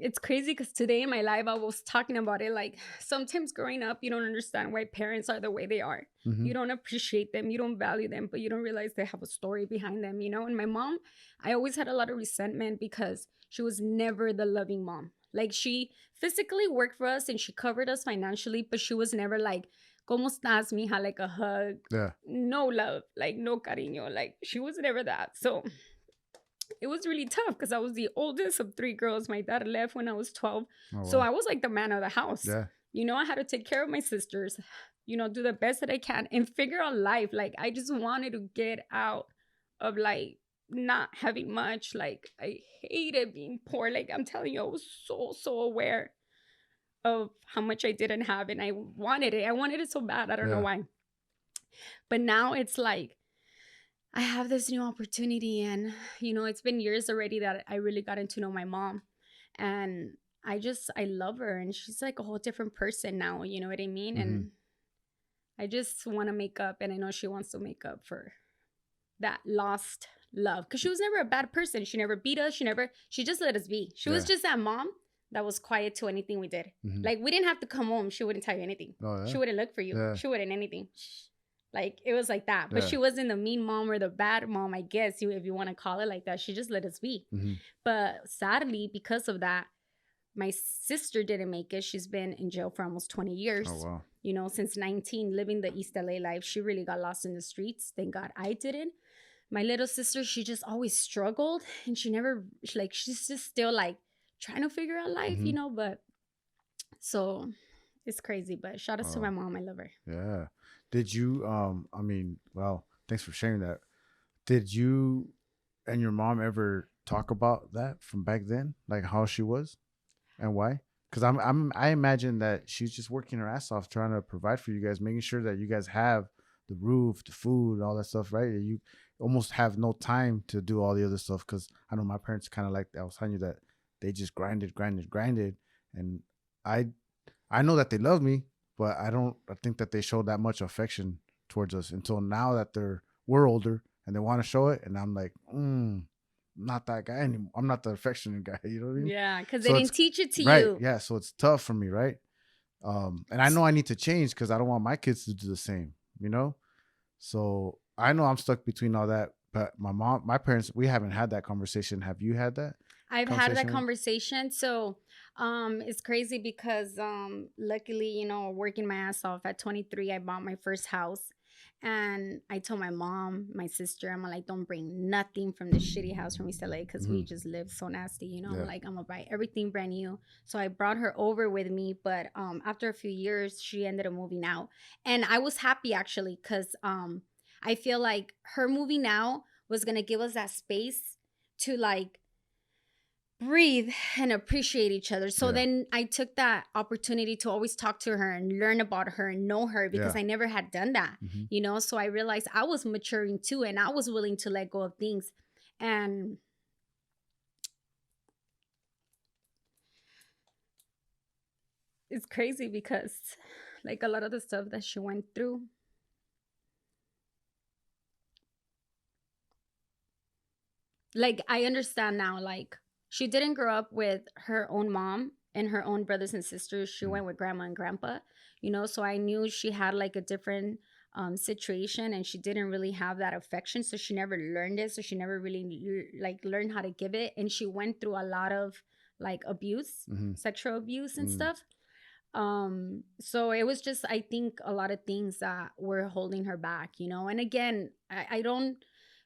It's crazy because today in my life, I was talking about it. Like sometimes growing up, you don't understand why parents are the way they are. Mm-hmm. You don't appreciate them. You don't value them, but you don't realize they have a story behind them, And my mom, I always had a lot of resentment because she was never the loving mom. Like she physically worked for us and she covered us financially, but she was never like, ¿Cómo estás, mija? Like a hug. Yeah. No love, like no cariño. Like she was never that. So it was really tough because I was the oldest of 3 girls. My dad left when I was 12. Oh, So wow. I was like the man of the house. Yeah. I had to take care of my sisters, do the best that I can and figure out life. Like I just wanted to get out of like not having much. Like I hated being poor. Like I'm telling you, I was so aware of how much I didn't have and I wanted it. I wanted it so bad. I don't know why. But now it's like, I have this new opportunity and, it's been years already that I really gotten to know my mom and I love her and she's like a whole different person now, you know what I mean? Mm-hmm. And I just want to make up and I know she wants to make up for that lost love because she was never a bad person. She never beat us. She just let us be. She was just that mom that was quiet to anything we did. Mm-hmm. Like we didn't have to come home. She wouldn't tell you anything. Oh, yeah? She wouldn't look for you. Yeah. She wouldn't anything. Like it was like that, but she wasn't the mean mom or the bad mom, I guess, if you want to call it like that. She just let us be. Mm-hmm. But sadly, because of that, my sister didn't make it. She's been in jail for almost 20 years. Oh, wow. Since 19, living the East LA life. She really got lost in the streets. Thank God I didn't. My little sister, she just always struggled and she's just still like trying to figure out life, but so it's crazy. But shout out to my mom. I love her. Yeah. Did you, well, thanks for sharing that. Did you and your mom ever talk about that from back then? Like how she was and why? Because I imagine that she's just working her ass off trying to provide for you guys, making sure that you guys have the roof, the food, all that stuff, right? You almost have no time to do all the other stuff. Because I know my parents kind of like, I was telling you that they just grinded. And I know that they love me, but I think that they showed that much affection towards us until now that we're older and they want to show it. And I'm like, not that guy anymore. I'm not the affectionate guy. You know what I mean? Yeah, because they didn't teach it to right, you. Yeah, so it's tough for me, right? And I know I need to change because I don't want my kids to do the same, So I know I'm stuck between all that. But my parents, we haven't had that conversation. Have you had that? I've had that conversation. So it's crazy because luckily, working my ass off at 23, I bought my first house. And I told my mom, my sister, I'm like, don't bring nothing from this shitty house from East LA because we just live so nasty, I'm like, I'm gonna buy everything brand new. So I brought her over with me, but after a few years, she ended up moving out. And I was happy actually because I feel like her moving out was gonna give us that space to like breathe and appreciate each other. So then I took that opportunity to always talk to her and learn about her and know her because I never had done that, So I realized I was maturing too and I was willing to let go of things. And it's crazy because like a lot of the stuff that she went through, like I understand now, like she didn't grow up with her own mom and her own brothers and sisters. She Mm. went with grandma and grandpa, you know, so I knew she had like a different situation, and she didn't really have that affection, so she never learned it, so she never really like learned how to give it, and she went through a lot of like abuse, Mm-hmm. sexual abuse and Mm. stuff. So it was just, I think, a lot of things that were holding her back, you know. And again, I don't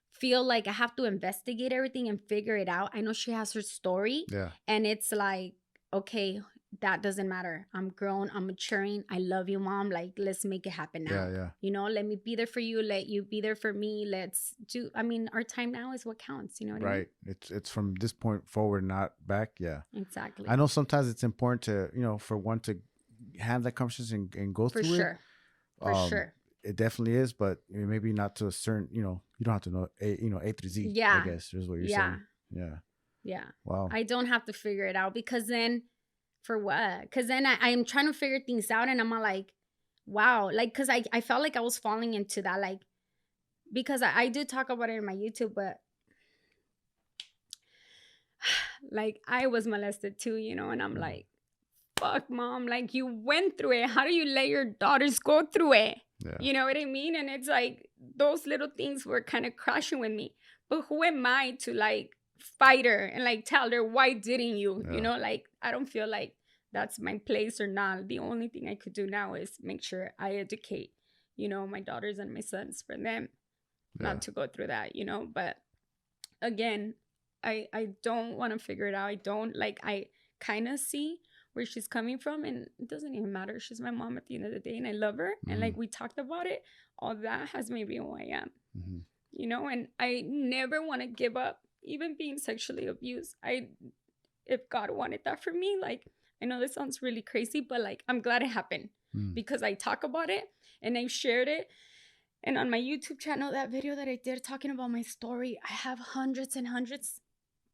feel like I have to investigate everything and figure it out. I know she has her story, Yeah. and it's like, okay, that doesn't matter. I'm grown, I'm maturing. I love you, mom. Like, let's make it happen now. Yeah. Yeah. You know, let me be there for you. Let you be there for me. Let's do, I mean, our time now is what counts. You know what I mean? Right. It's from this point forward, not back. Yeah. Exactly. I know sometimes it's important to, for one to have that conversation and go For through sure. it. For sure. It definitely is, but maybe not to a certain, you don't have to know A through Z. Yeah. I guess is what you're Yeah. saying. Yeah. Yeah. Wow. I don't have to figure it out, because then, for what? Because then I'm trying to figure things out, and I'm like, wow. Like, because I felt like I was falling into that, like, because I do talk about it in my YouTube, but like I was molested too, you know, and I'm like, fuck, mom, like you went through it. How do you let your daughters go through it? Yeah. You know what I mean? And it's like those little things were kind of crashing with me. But who am I to like fight her and like tell her, why didn't you? Yeah. You know, like I don't feel like that's my place or not. The only thing I could do now is make sure I educate, you know, my daughters and my sons, for them not to go through that, you know. But again, I don't want to figure it out. I don't, like, I kind of see where she's coming from, and it doesn't even matter. She's my mom at the end of the day, and I love her. And like we talked about it, all that has made me who I am. You know, and I never want to give up, even being sexually abused. If God wanted that for me, like, I know this sounds really crazy, but like I'm glad it happened because I talk about it and I've shared it. And on my YouTube channel, that video that I did talking about my story, I have hundreds and hundreds,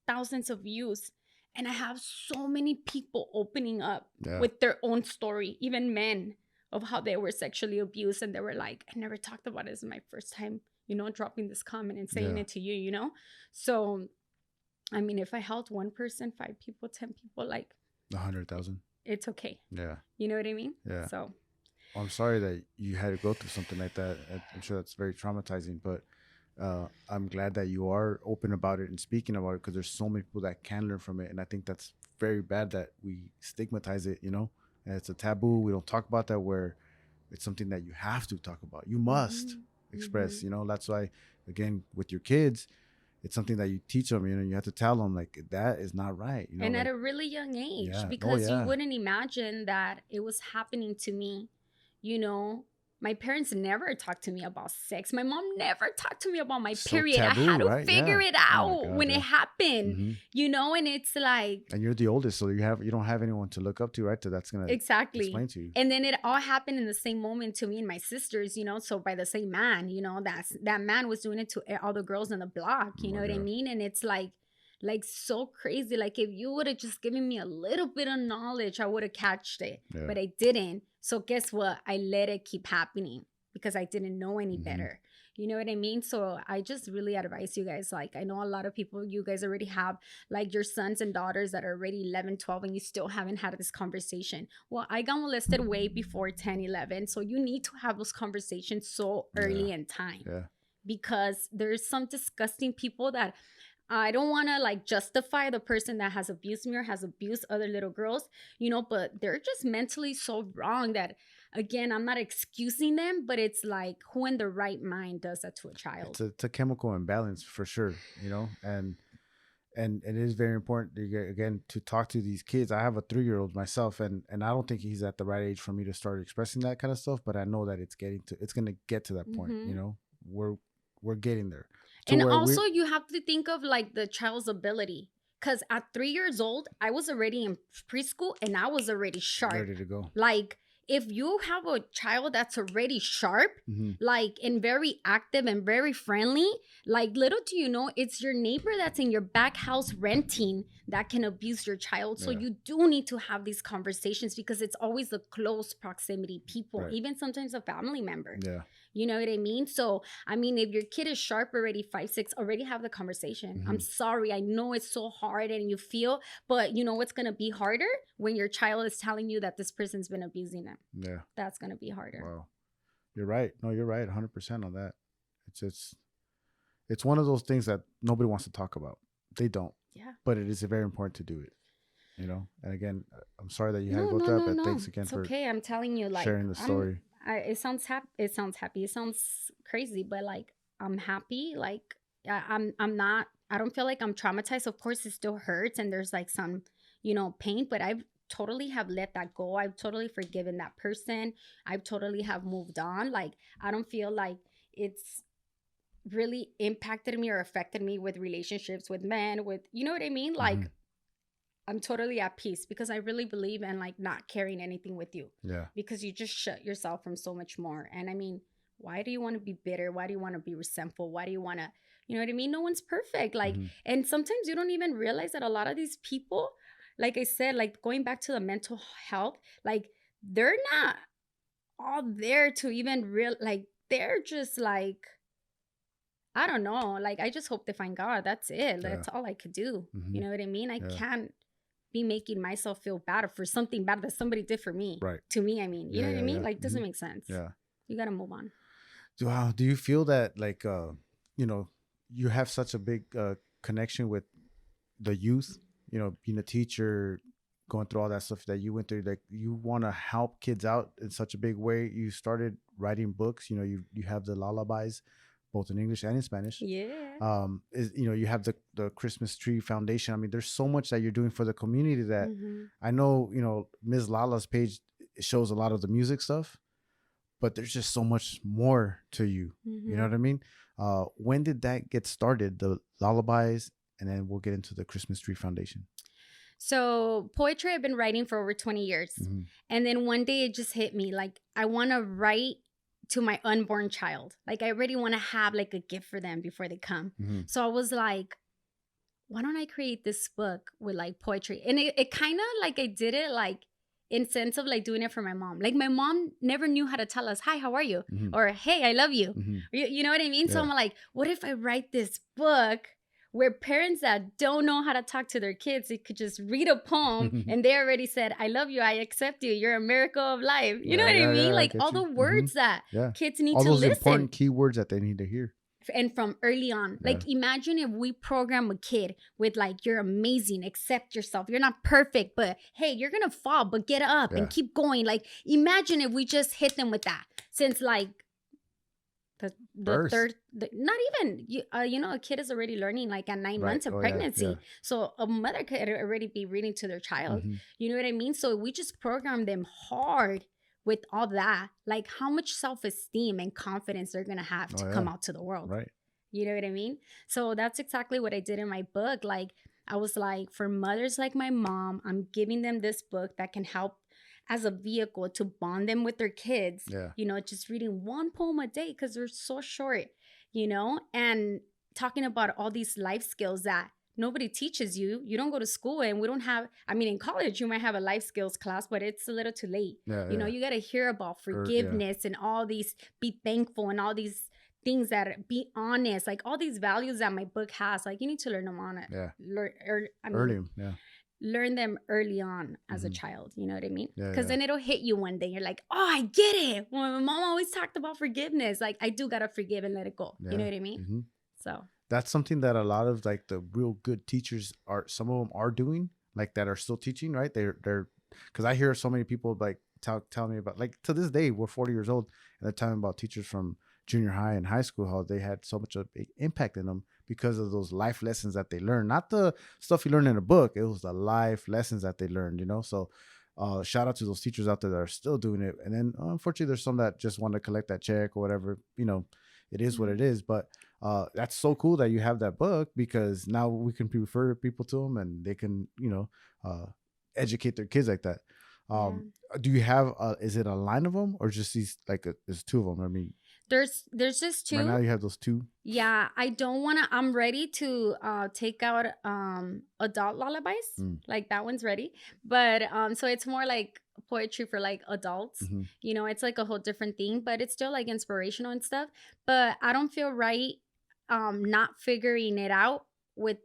thousands of views. And I have so many people opening up with their own story, even men, of how they were sexually abused. And they were like, I never talked about it. This is my first time, you know, dropping this comment and saying it to you, you know? So, I mean, if I helped one person, 5 people, 10 people, like 100,000. It's okay. Yeah. You know what I mean? Yeah. So I'm sorry that you had to go through something like that. I'm sure that's very traumatizing, but I'm glad that you are open about it and speaking about it, because there's so many people that can learn from it. And I think that's very bad that we stigmatize it, you know, and it's a taboo. We don't talk about that, where it's something that you have to talk about. You must express, you know. That's why, again, with your kids, it's something that you teach them, you know. You have to tell them, like, that is not right, you know. And like, at a really young age, Yeah. because you wouldn't imagine that it was happening to me. You know, my parents never talked to me about sex. My mom never talked to me about my So period. taboo, I had to right? figure Yeah. it Oh my out God, when yeah. it happened, you know, and it's like, and you're the oldest, so you don't have anyone to look up to, right? So that's gonna exactly explain to you. And then it all happened in the same moment to me and my sisters, you know, so by the same man, you know, that man was doing it to all the girls on the block, you know what I mean? And it's like so crazy. Like, if you would have just given me a little bit of knowledge, I would have catched it. But I didn't. So guess what? I let it keep happening because I didn't know any better. You know what I mean? So I just really advise you guys. Like, I know a lot of people, you guys already have like your sons and daughters that are already 11, 12, and you still haven't had this conversation. Well, I got molested way before 10, 11. So you need to have those conversations so early in time. Because there's some disgusting people that I don't want to like justify the person that has abused me or has abused other little girls, you know, but they're just mentally so wrong that, again, I'm not excusing them, but it's like, who in their right mind does that to a child? It's a chemical imbalance for sure, you know, and it is very important again to talk to these kids. I have a 3-year-old myself, and I don't think he's at the right age for me to start expressing that kind of stuff, but I know that it's gonna get to that point, you know. We're getting there. And also you have to think of like the child's ability, because at 3 years old I was already in preschool and I was already sharp, ready to go. like if you have a child that's already sharp, Mm-hmm. like, and very active and very friendly, like, little do you know, it's your neighbor that's in your back house renting that can abuse your child. So Yeah. you do need to have these conversations, because it's always the close proximity people, Right. even sometimes a family member. Yeah. You know what I mean? So, I mean, if your kid is sharp already, 5, 6, already have the conversation. I'm sorry. I know it's so hard and you feel, but you know what's going to be harder? When your child is telling you that this person's been abusing them. Yeah. That's going to be harder. Wow. You're right. No, you're right. 100% on that. It's one of those things that nobody wants to talk about. They don't. Yeah. But it is very important to do it. You know. And again, I'm sorry that you had to No, go no, through no, that, but no. thanks again It's for okay. I'm telling you, like, sharing the story. It sounds happy. It sounds happy. It sounds crazy, but like, I'm happy. Like, I'm not. I don't feel like I'm traumatized. Of course, it still hurts, and there's like some, you know, pain. But I've totally have let that go. I've totally forgiven that person. I've totally have moved on. Like, I don't feel like it's really impacted me or affected me with relationships with men. With, you know what I mean? Like, I'm totally at peace, because I really believe in like not carrying anything with you. Yeah. Because you just shut yourself from so much more. And I mean, why do you want to be bitter? Why do you want to be resentful? Why do you want to, you know what I mean? No one's perfect. Like, and sometimes you don't even realize that a lot of these people, like I said, like going back to the mental health, like they're not all there to even like, they're just like, I don't know. Like, I just hope they find God. That's it. That's all I could do. You know what I mean? I can't be making myself feel bad for something bad that somebody did for me. Right. To me, I mean, you know what I mean? Yeah. Like, it doesn't make sense. Yeah. You got to move on. Wow. Do you feel that like you know, you have such a big connection with the youth, you know, being a teacher, going through all that stuff that you went through, like you want to help kids out in such a big way. You started writing books, you know, you have the LALAbies both in English and in Spanish. Yeah. You know, you have the Christmas Tree Foundation. I mean, there's so much that you're doing for the community that I know, you know, Ms. Lala's page shows a lot of the music stuff, but there's just so much more to you. You know what I mean? When did that get started? The LALAbies, and then we'll get into the Christmas Tree Foundation. So poetry I've been writing for over 20 years. And then one day it just hit me, like, I want to write to my unborn child. Like, I already want to have like a gift for them before they come. So I was like, why don't I create this book with like poetry? And it kind of like, I did it like in sense of like doing it for my mom. Like, my mom never knew how to tell us, hi, how are you? Or, hey, I love you. You know what I mean? So I'm like, what if I write this book where parents that don't know how to talk to their kids, they could just read a poem and they already said, I love you, I accept you, you're a miracle of life. You know what I mean? Like, all the words that kids need all to those listen. important keywords that they need to hear. And from early on, like, imagine if we program a kid with like, you're amazing, accept yourself, you're not perfect, but hey, you're gonna fall, but get up and keep going. Like, imagine if we just hit them with that since like the not even you know, a kid is already learning like at 9 months of pregnancy. So a mother could already be reading to their child. You know what I mean? So we just program them hard with all that, like how much self-esteem and confidence they're gonna have to come out to the world. Right. You know what I mean? So that's exactly what I did in my book. Like, I was like, for mothers like my mom, I'm giving them this book that can help as a vehicle to bond them with their kids. You know, just reading one poem a day because they're so short, you know, and talking about all these life skills that nobody teaches you. You don't go to school, and we don't have, I mean, in college, you might have a life skills class, but it's a little too late. You know, you got to hear about forgiveness and all these, be thankful and all these things that, be honest, like all these values that my book has. Like, you need to learn them on it. Learn them early on as a child. You know what I mean? Because then it'll hit you one day. You're like, oh, I get it. Well, my mom always talked about forgiveness. Like, I do got to forgive and let it go. You know what I mean? So that's something that a lot of like the real good teachers are, some of them are doing, like that are still teaching, right? They're because I hear so many people like tell me about, like, to this day, we're 40 years old, and they're telling about teachers from junior high and high school, how they had so much of a big impact in them because of those life lessons that they learned. Not the stuff you learn in a book, it was the life lessons that they learned, you know? So shout out to those teachers out there that are still doing it. And then unfortunately, there's some that just want to collect that check or whatever, you know, it is what it is. But that's so cool that you have that book, because now we can refer people to them and they can, you know, educate their kids like that. Yeah. Do you have is it a line of them or just these like there's two of them? I mean, There's just right now two. you have those two. Yeah, I don't want to. I'm ready to take out adult lullabies. Mm. Like that one's ready. But so it's more like poetry for like adults. Mm-hmm. You know, it's like a whole different thing, but it's still like inspirational and stuff. But I don't feel right not figuring it out with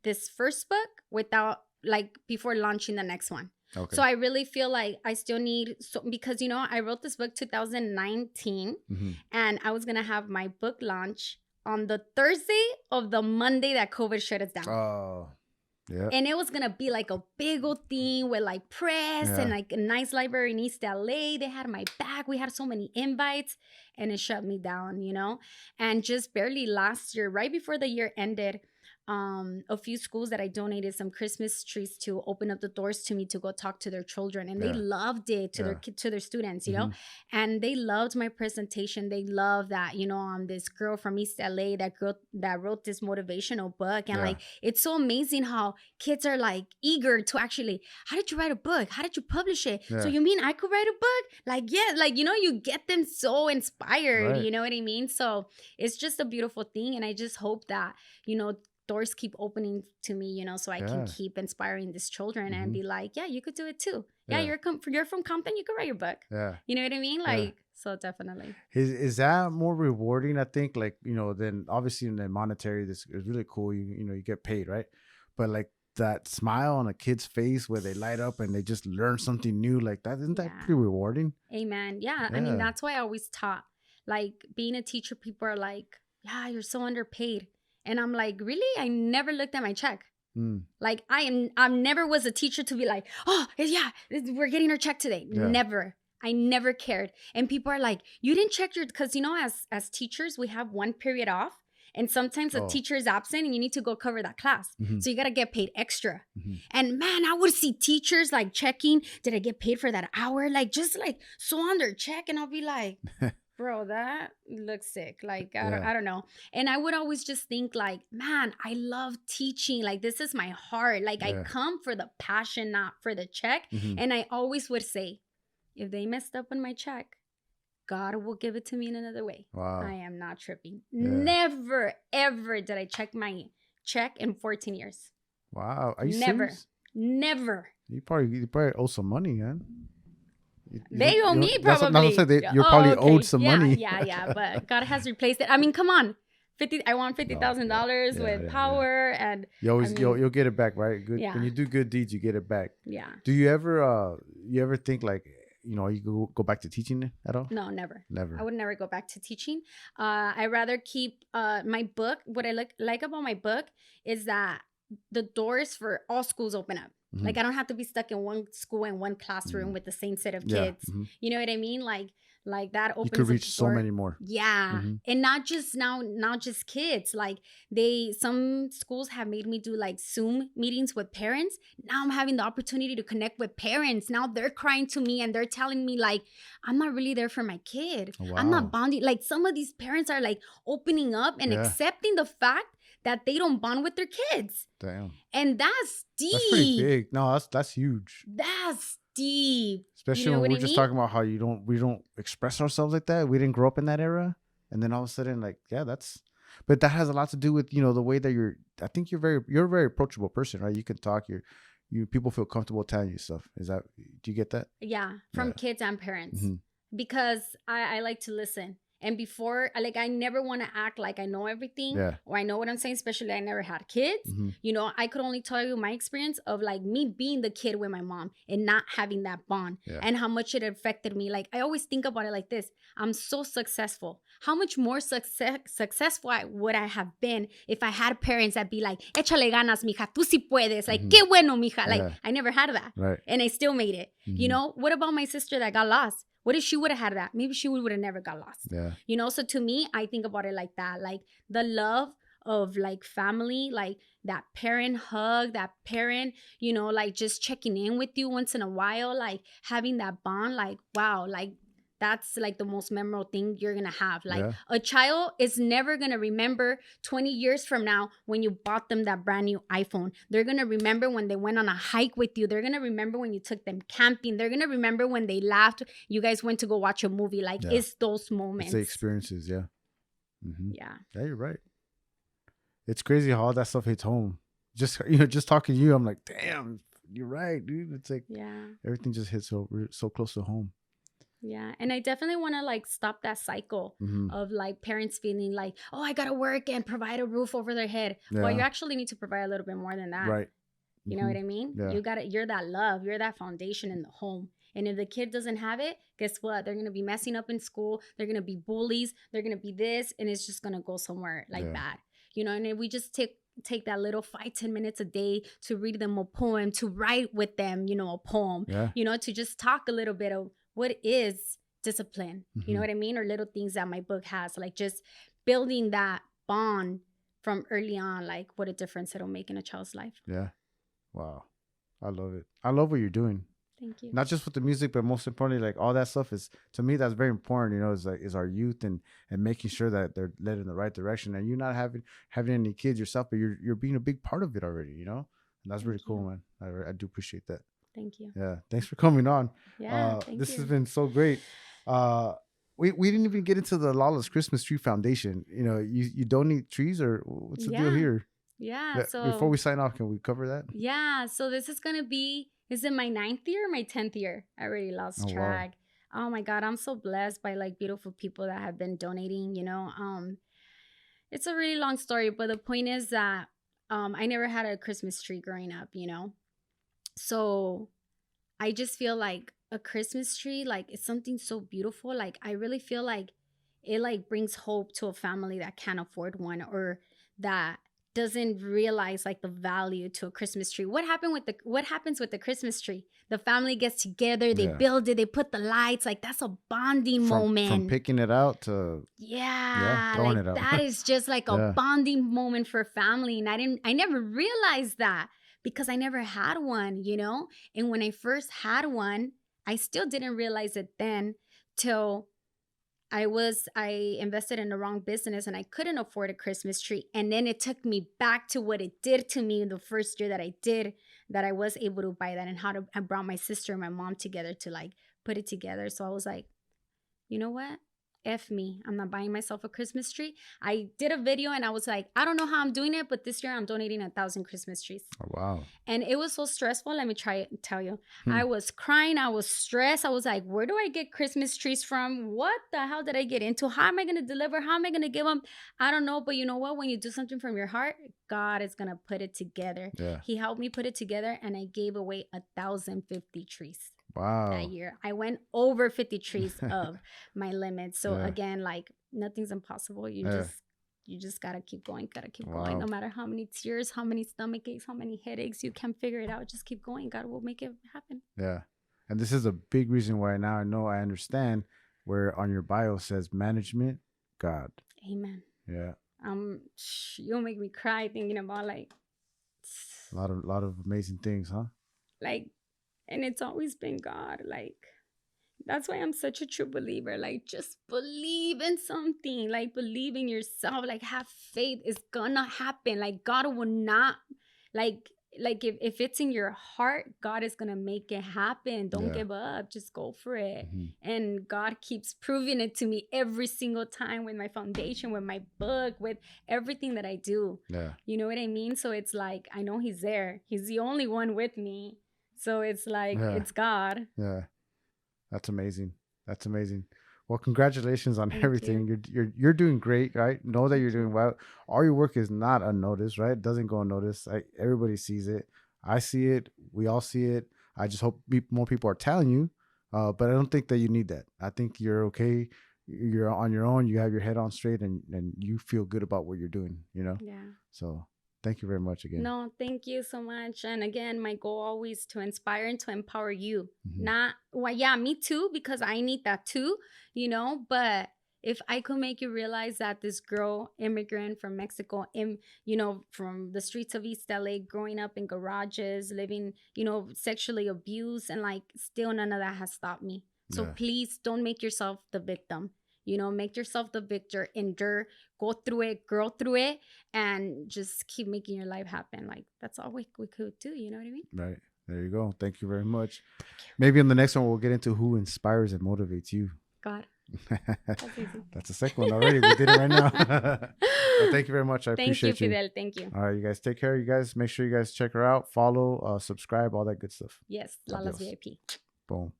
this first book without like before launching the next one. Okay. So I really feel like I still need because you know I wrote this book 2019 Mm-hmm. and I was gonna have my book launch on the Thursday of the Monday that COVID shut us down. Oh, yeah. And it was gonna be like a big old thing with like press and like a nice library in East LA. They had my back. We had so many invites and it shut me down, you know? And just barely last year, right before the year ended, a few schools that I donated some Christmas trees to open up the doors to me to go talk to their children, and they loved it to their to their students, you know, and they loved my presentation. They loved that, you know, I'm this girl from East LA that wrote this motivational book, and like it's so amazing how kids are like eager to actually, how did you write a book? How did you publish it? So you mean I could write a book? Like like you know, you get them so inspired, you know what I mean? So it's just a beautiful thing, and I just hope that, you know, doors keep opening to me, you know, so I can keep inspiring these children and be like, yeah, you could do it too. Yeah, you're from Compton, you could write your book. Yeah, you know what I mean? Like, so definitely. Is that more rewarding? I think, like, you know, then obviously in the monetary, this is really cool. You know, you get paid, right? But like that smile on a kid's face where they light up and they just learn something new, like that, isn't that pretty rewarding? Amen. Yeah, I mean, that's why I always taught. Like being a teacher, people are like, yeah, you're so underpaid. And I'm like, really? I never looked at my check. Like I never was a teacher to be like, oh yeah, we're getting our check today. Never. I never cared. And people are like, you didn't check your, because you know, as teachers, we have one period off. And sometimes a teacher is absent and you need to go cover that class. So you got to get paid extra. And man, I would see teachers like checking, did I get paid for that hour? Like just like so on their check. And I'll be like, bro, that looks sick. Like, I don't know. And I would always just think like, man, I love teaching. Like, this is my heart. Like, I come for the passion, not for the check. And I always would say, if they messed up on my check, God will give it to me in another way. Wow. I am not tripping. Never, ever did I check my check in 14 years. Wow. Are you serious? Never. You probably owe some money, man. They owe me probably. You're probably owed some money. Yeah. But God has replaced it. I mean, come on. I want $50,000 with power and you'll get it back, right? Good. When you do good deeds, you get it back. Yeah. Do you ever think like, you know, you go back to teaching at all? No, never. Never. I would never go back to teaching. I rather keep my book. What I like about my book is that the doors for all schools open up. Like I don't have to be stuck in one school and one classroom with the same set of kids. You know what I mean? Like that opens. You could reach so many more. Yeah, and not just kids. Like some schools have made me do like Zoom meetings with parents. Now I'm having the opportunity to connect with parents. Now they're crying to me and they're telling me like, I'm not really there for my kid. Oh, wow. I'm not bonding. Like some of these parents are like opening up and accepting the fact that they don't bond with their kids. Damn. And that's deep. That's pretty big. No, that's huge. That's deep. Especially when we're just talking about how we don't express ourselves like that. We didn't grow up in that era. And then all of a sudden, like, but that has a lot to do with, you know, the way that I think you're a very approachable person, right? You can talk, people feel comfortable telling you stuff. Do you get that? Yeah. From kids and parents. Because I like to listen. And before, like, I never want to act like I know everything or I know what I'm saying, especially I never had kids. You know, I could only tell you my experience of like me being the kid with my mom and not having that bond and how much it affected me. Like, I always think about it like this. I'm so successful. How much more successful would I have been if I had parents that be like, échale ganas, mija, tú sí puedes. Like, qué bueno, mija. Like, I never had that. Right. And I still made it. You know, what about my sister that got lost? What if she would have had that? Maybe she would have never got lost. Yeah. You know, so to me, I think about it like that. Like the love of like family, like that parent hug, that parent, you know, like just checking in with you once in a while, like having that bond, like, wow, like that's like the most memorable thing you're gonna have. Like Yeah. a child is never gonna remember 20 years from now when you bought them that brand new iPhone. They're gonna remember when they went on a hike with you. They're gonna remember when you took them camping. They're gonna remember when they laughed. You guys went to go watch a movie. Like Yeah. it's those It's the moments. experiences. Yeah. Yeah. Yeah, you're right. It's crazy how all that stuff hits home. Just just talking to you, I'm like, damn, you're right, dude. It's like Yeah. everything just hits so close to home. Yeah. And I definitely want to like stop that cycle of like parents feeling like, oh, I got to work and provide a roof over their head. Well, you Yeah. actually need to provide a little bit more than that. Right. You know what I mean? Yeah. You're that love, you're that foundation in the home. And if the kid doesn't have it, guess what? They're going to be messing up in school. They're going to be bullies. They're going to be this. And it's just going to go somewhere like bad. You know, and if we just take that little 5-10 minutes a day to read them a poem, to write with them, you know, a poem, you know, to just talk a little bit of what is discipline, you know what I mean? Or little things that my book has, like just building that bond from early on, like what a difference it'll make in a child's life. Yeah. Wow. I love it. I love what you're doing. Thank you. Not just with the music, but most importantly, like all that stuff is, to me, that's very important. You know, is our youth and making sure that they're led in the right direction. And you not having any kids yourself, but you're being a big part of it already. You know, and that's really cool, man. I do appreciate that. Thank you. Yeah, thanks for coming on. Yeah, this has been so great. We didn't even get into the Lawless Christmas Tree Foundation. You know, you donate trees, or what's the deal here? Yeah. So before we sign off, can we cover that? Yeah. So this is gonna be. Is it my 9th year or my 10th year? I already lost track. Wow. Oh my God, I'm so blessed by like beautiful people that have been donating, you know. It's a really long story, but the point is that I never had a Christmas tree growing up, you know. So I just feel like a Christmas tree, like it's something so beautiful. Like I really feel like it like brings hope to a family that can't afford one, or that doesn't realize like the value to a Christmas tree. What happens with the Christmas tree? The family gets together, they build it, they put the lights, like that's a bonding moment. From picking it out to throwing it out. That is just like a bonding moment for family. And I never realized that because I never had one, you know? And when I first had one, I still didn't realize it then till I invested in the wrong business and I couldn't afford a Christmas tree. And then it took me back to what it did to me the first year that I was able to buy that, and I brought my sister and my mom together to like put it together. So I was like, you know what? F me. I'm not buying myself a Christmas tree. I did a video and I was like, I don't know how I'm doing it, but this year I'm donating 1,000 Christmas trees. Oh, wow. And it was so stressful. Let me try it and tell you. I was crying. I was stressed. I was like, where do I get Christmas trees from? What the hell did I get into? How am I going to deliver? How am I going to give them? I don't know. But you know what? When you do something from your heart, God is going to put it together. Yeah. He helped me put it together, and I gave away 1,050 trees. Wow. That year I went over 50 trees of my limit. So again, like nothing's impossible. You just gotta keep going, going. No matter how many tears, how many stomach aches, how many headaches, you can't figure it out. Just keep going. God will make it happen. Yeah. And this is a big reason why now I understand where on your bio says management God. Amen. Yeah. You'll make me cry thinking about like a lot of amazing things, huh? Like, and it's always been God. Like, that's why I'm such a true believer. Like, just believe in something. Like, believe in yourself. Like, have faith. It's gonna happen. Like, God will not, like if it's in your heart, God is gonna make it happen. Don't give up. Just go for it. And God keeps proving it to me every single time with my foundation, with my book, with everything that I do. Yeah. You know what I mean? So it's like, I know He's there. He's the only one with me. So it's like, it's God. Yeah. That's amazing. That's amazing. Well, congratulations on everything. You're doing great, right? Know that you're doing well. All your work is not unnoticed, right? It doesn't go unnoticed. Everybody sees it. I see it. We all see it. I just hope more people are telling you. But I don't think that you need that. I think you're okay. You're on your own. You have your head on straight, and you feel good about what you're doing, you know? Yeah. So thank you very much again. No, thank you so much. And again, my goal always to inspire and to empower you. Not, well, yeah, me too, because I need that too, you know, but if I could make you realize that this girl, immigrant from Mexico, you know, from the streets of East LA, growing up in garages, living, you know, sexually abused, and like still none of that has stopped me. So Yeah. please don't make yourself the victim. Make yourself the victor, endure, go through it, grow through it, and just keep making your life happen. Like, that's all we could do. You know what I mean? Right. There you go. Thank you very much. Maybe in the next one, we'll get into who inspires and motivates you. God, that's easy. That's the second one already. We did it right now. Well, thank you very much. I appreciate you. Fidel. Thank you. All right, you guys take care. You guys make sure you guys check her out, follow, subscribe, all that good stuff. Yes, LALA's VIP. Boom.